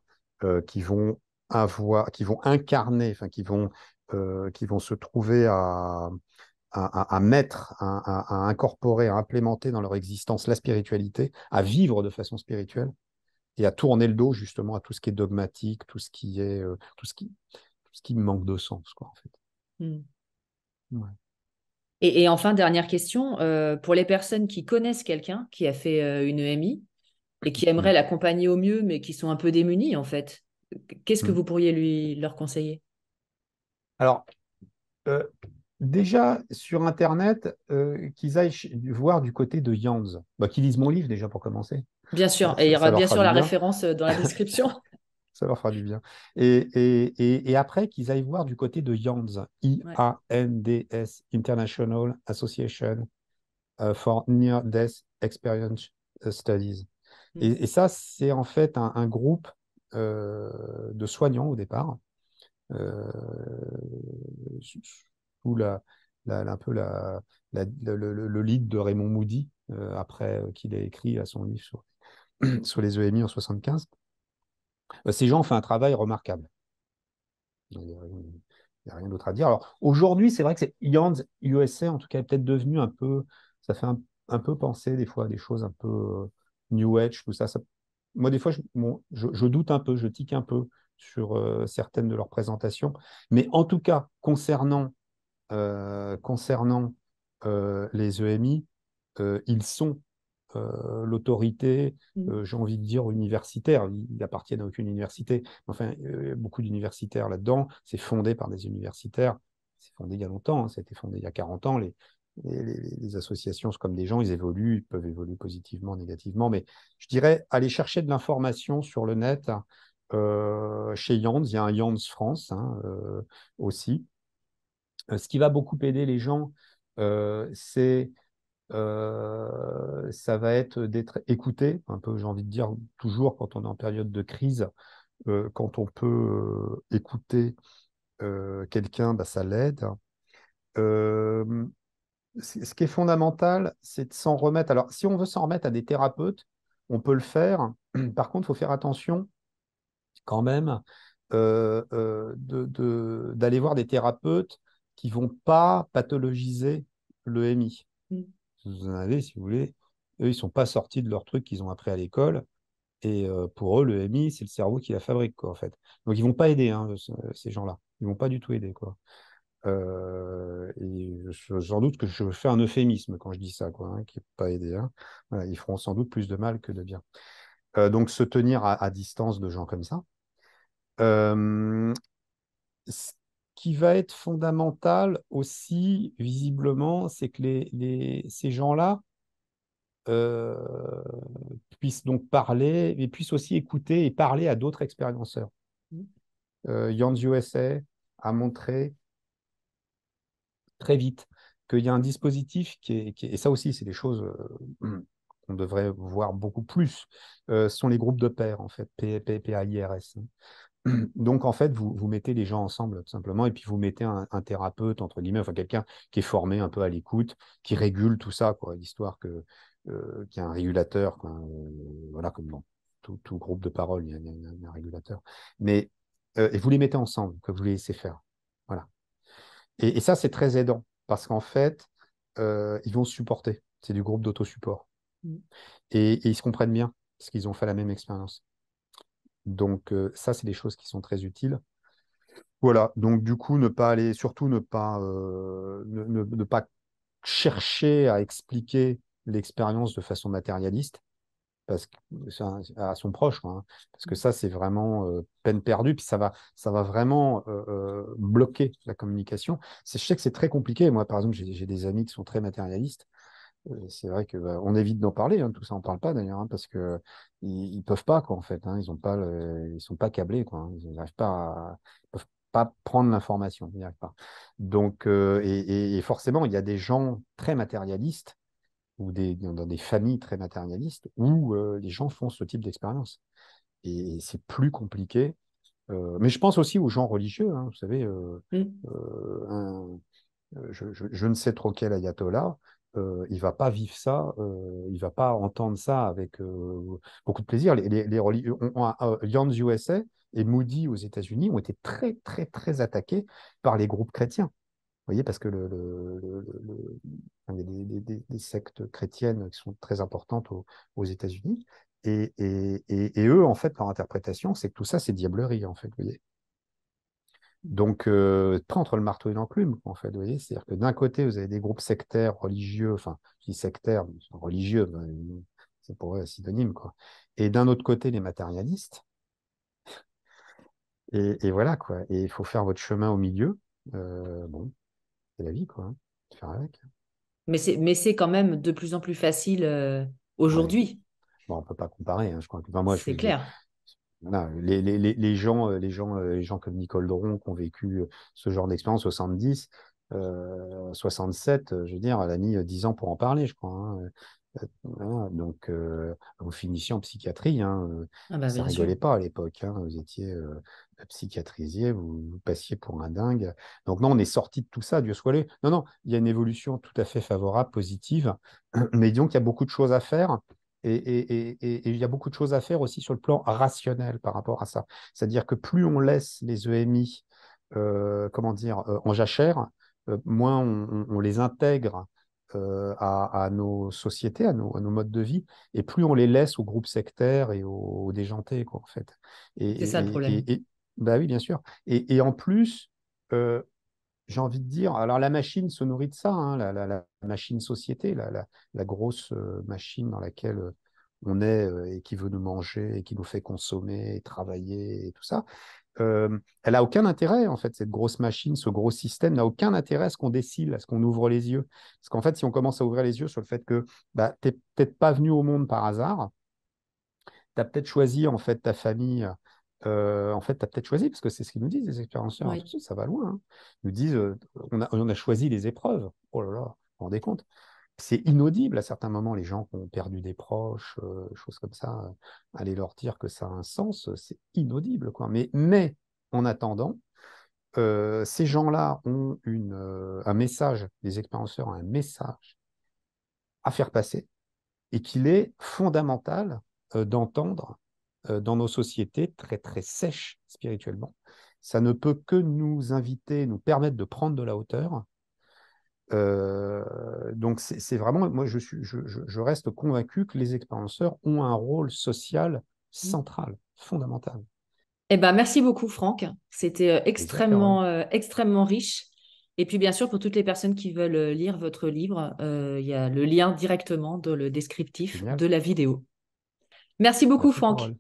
qui vont incarner, enfin qui vont se trouver à mettre, à incorporer, à implémenter dans leur existence la spiritualité, à vivre de façon spirituelle et à tourner le dos justement à tout ce qui est dogmatique, tout ce qui manque de sens, quoi, en fait. Mm. Ouais. Et enfin, dernière question, pour les personnes qui connaissent quelqu'un qui a fait une EMI et qui aimeraient Mm. l'accompagner au mieux, mais qui sont un peu démunis, en fait, qu'est-ce que Mm. vous pourriez leur conseiller? Alors, euh, déjà sur Internet, qu'ils aillent voir du côté de Yanz, bah, qu'ils lisent mon livre déjà pour commencer. Bien sûr, et il y Ça aura leur bien fera sûr du la bien. référence dans la description. Ça leur fera du bien. Et après, qu'ils aillent voir du côté de YANDS, Ouais. IANDS, International Association for Near-Death Experience Studies. Mm. Et ça, c'est en fait un groupe de soignants au départ, euh, sous un peu le lead de Raymond Moody, après qu'il ait écrit à son livre sur les EMI en 75. Ces gens ont fait un travail remarquable. Il n'y a rien d'autre à dire. Alors, aujourd'hui, c'est vrai que c'est Yands USA, en tout cas, est peut-être devenu un peu, ça fait un peu penser des fois à des choses un peu New Age, tout ça. Moi, des fois, je doute un peu, je tique un peu sur certaines de leurs présentations. Mais en tout cas, concernant les EMI, ils sont l'autorité, Mm. j'ai envie de dire, universitaire. Ils n'appartiennent à aucune université. Enfin, beaucoup d'universitaires là-dedans. C'est fondé par des universitaires. C'est fondé il y a longtemps. Hein. Ça a été fondé il y a 40 ans. Les associations, c'est comme des gens, ils évoluent, ils peuvent évoluer positivement, négativement. Mais je dirais, aller chercher de l'information sur le net. Chez Yands, il y a un Yands France hein, aussi. Ce qui va beaucoup aider les gens, c'est ça va être d'être écouté, un peu, j'ai envie de dire, toujours quand on est en période de crise, quand on peut écouter quelqu'un, bah, ça l'aide. Euh, ce qui est fondamental, c'est de s'en remettre. Alors, si on veut s'en remettre à des thérapeutes, on peut le faire. Par contre, il faut faire attention quand même d'aller voir des thérapeutes qui vont pas pathologiser le MI. Mm. Vous en avez, si vous voulez, eux, ils sont pas sortis de leur truc qu'ils ont appris à l'école. Et pour eux, le MI, c'est le cerveau qui la fabrique, quoi, en fait. Donc, ils vont pas aider, hein, ces gens-là. Ils vont pas du tout aider, quoi. Et sans doute que je fais un euphémisme quand je dis ça, quoi, hein, qui n'est pas aider. Hein. Voilà, ils feront sans doute plus de mal que de bien. Donc, se tenir à distance de gens comme ça. Euh, Ce qui va être fondamental aussi, visiblement, c'est que ces gens-là euh, puissent donc parler, mais puissent aussi écouter et parler à d'autres expérienceurs. Mm. Yands USA a montré très vite qu'il y a un dispositif et ça aussi, c'est des choses qu'on devrait voir beaucoup plus, sont les groupes de pairs, en fait, PAIRS. Donc, en fait, vous mettez les gens ensemble, tout simplement, et puis vous mettez un thérapeute, entre guillemets, enfin quelqu'un qui est formé un peu à l'écoute, qui régule tout ça, quoi, l'histoire qu'il y a un régulateur, quoi, voilà, comme dans tout groupe de parole, il y a un régulateur. Mais, et vous les mettez ensemble, que vous les laissez faire. Voilà. Et ça, c'est très aidant, parce qu'en fait, ils vont se supporter. C'est du groupe d'autosupport. Mm. Et ils se comprennent bien, parce qu'ils ont fait la même expérience. Donc, ça, c'est des choses qui sont très utiles. Voilà, donc du coup, ne pas aller, surtout ne pas chercher à expliquer l'expérience de façon matérialiste, parce que à son proche, quoi, hein. Parce que ça, c'est vraiment peine perdue, puis ça va vraiment bloquer la communication. Je sais que c'est très compliqué. Moi, par exemple, j'ai des amis qui sont très matérialistes. C'est vrai que bah, on évite d'en parler, hein, tout ça, on parle pas d'ailleurs, hein, parce que ils peuvent pas quoi en fait, hein, ils ont pas ils sont pas câblés quoi, hein, ils n'arrivent pas ils peuvent pas prendre l'information, ils n'y arrivent pas. Donc et forcément il y a des gens très matérialistes ou dans des familles très matérialistes où les gens font ce type d'expérience et c'est plus compliqué. Mais je pense aussi aux gens religieux, hein, vous savez, Mm. un, je ne sais trop quel ayatollah, il va pas vivre ça, il va pas entendre ça avec beaucoup de plaisir. Yands USA et Moody aux États-Unis ont été très, très, très attaqués par les groupes chrétiens. voyez, parce que il y a des sectes chrétiennes qui sont très importantes aux États-Unis. Et eux, en fait, leur interprétation, c'est que tout ça, c'est diablerie, en fait, vous voyez. Donc, pas entre le marteau et l'enclume, en fait, vous voyez. C'est-à-dire que d'un côté, vous avez des groupes sectaires, religieux, enfin, je dis sectaires, mais ils sont religieux, ben, c'est pour eux un synonyme, quoi. Et d'un autre côté, les matérialistes. Et voilà, quoi. Et il faut faire votre chemin au milieu. Bon, c'est la vie, quoi, hein. Faire avec. Mais c'est quand même de plus en plus facile Ouais. aujourd'hui, Bon, on peut pas comparer, hein, je crois que, enfin, moi, c'est clair. voilà, les gens comme Nicole Dron qui ont vécu ce genre d'expérience, 70, 67, je veux dire, elle a mis 10 ans pour en parler, je crois, hein. Voilà, donc, vous finissiez en psychiatrie, hein, Ah bah ça bien sûr. rigolait pas à l'époque, hein, vous étiez psychiatrisier, vous passiez pour un dingue. Donc non, on est sorti de tout ça, Dieu soit loué. Non, non, il y a une évolution tout à fait favorable, positive, mais disons qu'il y a beaucoup de choses à faire. Et il y a beaucoup de choses à faire aussi sur le plan rationnel par rapport à ça. C'est-à-dire que plus on laisse les EMI, comment dire, en jachère, moins on les intègre à nos sociétés, à nos modes de vie, et plus on les laisse aux groupes sectaires et aux déjantés, quoi, en fait. Et, C'est ça le problème. bah oui, bien sûr. Et en plus, euh, j'ai envie de dire, alors la machine se nourrit de ça, hein, la machine société, la grosse machine dans laquelle on est et qui veut nous manger et qui nous fait consommer et travailler et tout ça. Elle n'a aucun intérêt, en fait, cette grosse machine, ce gros système n'a aucun intérêt à ce qu'on décile, à ce qu'on ouvre les yeux. Parce qu'en fait, si on commence à ouvrir les yeux sur le fait que bah, tu n'es peut-être pas venu au monde par hasard, tu as peut-être choisi, en fait, ta famille. En fait, tu as peut-être choisi, parce que c'est ce qu'ils nous disent, les expérienceurs. Oui. Attention, ça va loin, hein. Ils nous disent, on a choisi les épreuves. Oh là là, vous vous rendez compte? C'est inaudible à certains moments, les gens qui ont perdu des proches, choses comme ça, aller leur dire que ça a un sens, c'est inaudible, quoi. Mais en attendant, ces gens-là ont un message, les expérienceurs ont un message à faire passer et qu'il est fondamental d'entendre dans nos sociétés très très sèches spirituellement. Ça ne peut que nous inviter, nous permettre de prendre de la hauteur. Donc c'est vraiment, moi je reste convaincu que les expérienceurs ont un rôle social central, fondamental. Eh ben, merci beaucoup, Franck. C'était Plaisir, Carole. extrêmement riche. Et puis, bien sûr, pour toutes les personnes qui veulent lire votre livre, il y a le lien directement dans le descriptif Génial. de la vidéo. Merci beaucoup, Merci, Franck. Carole.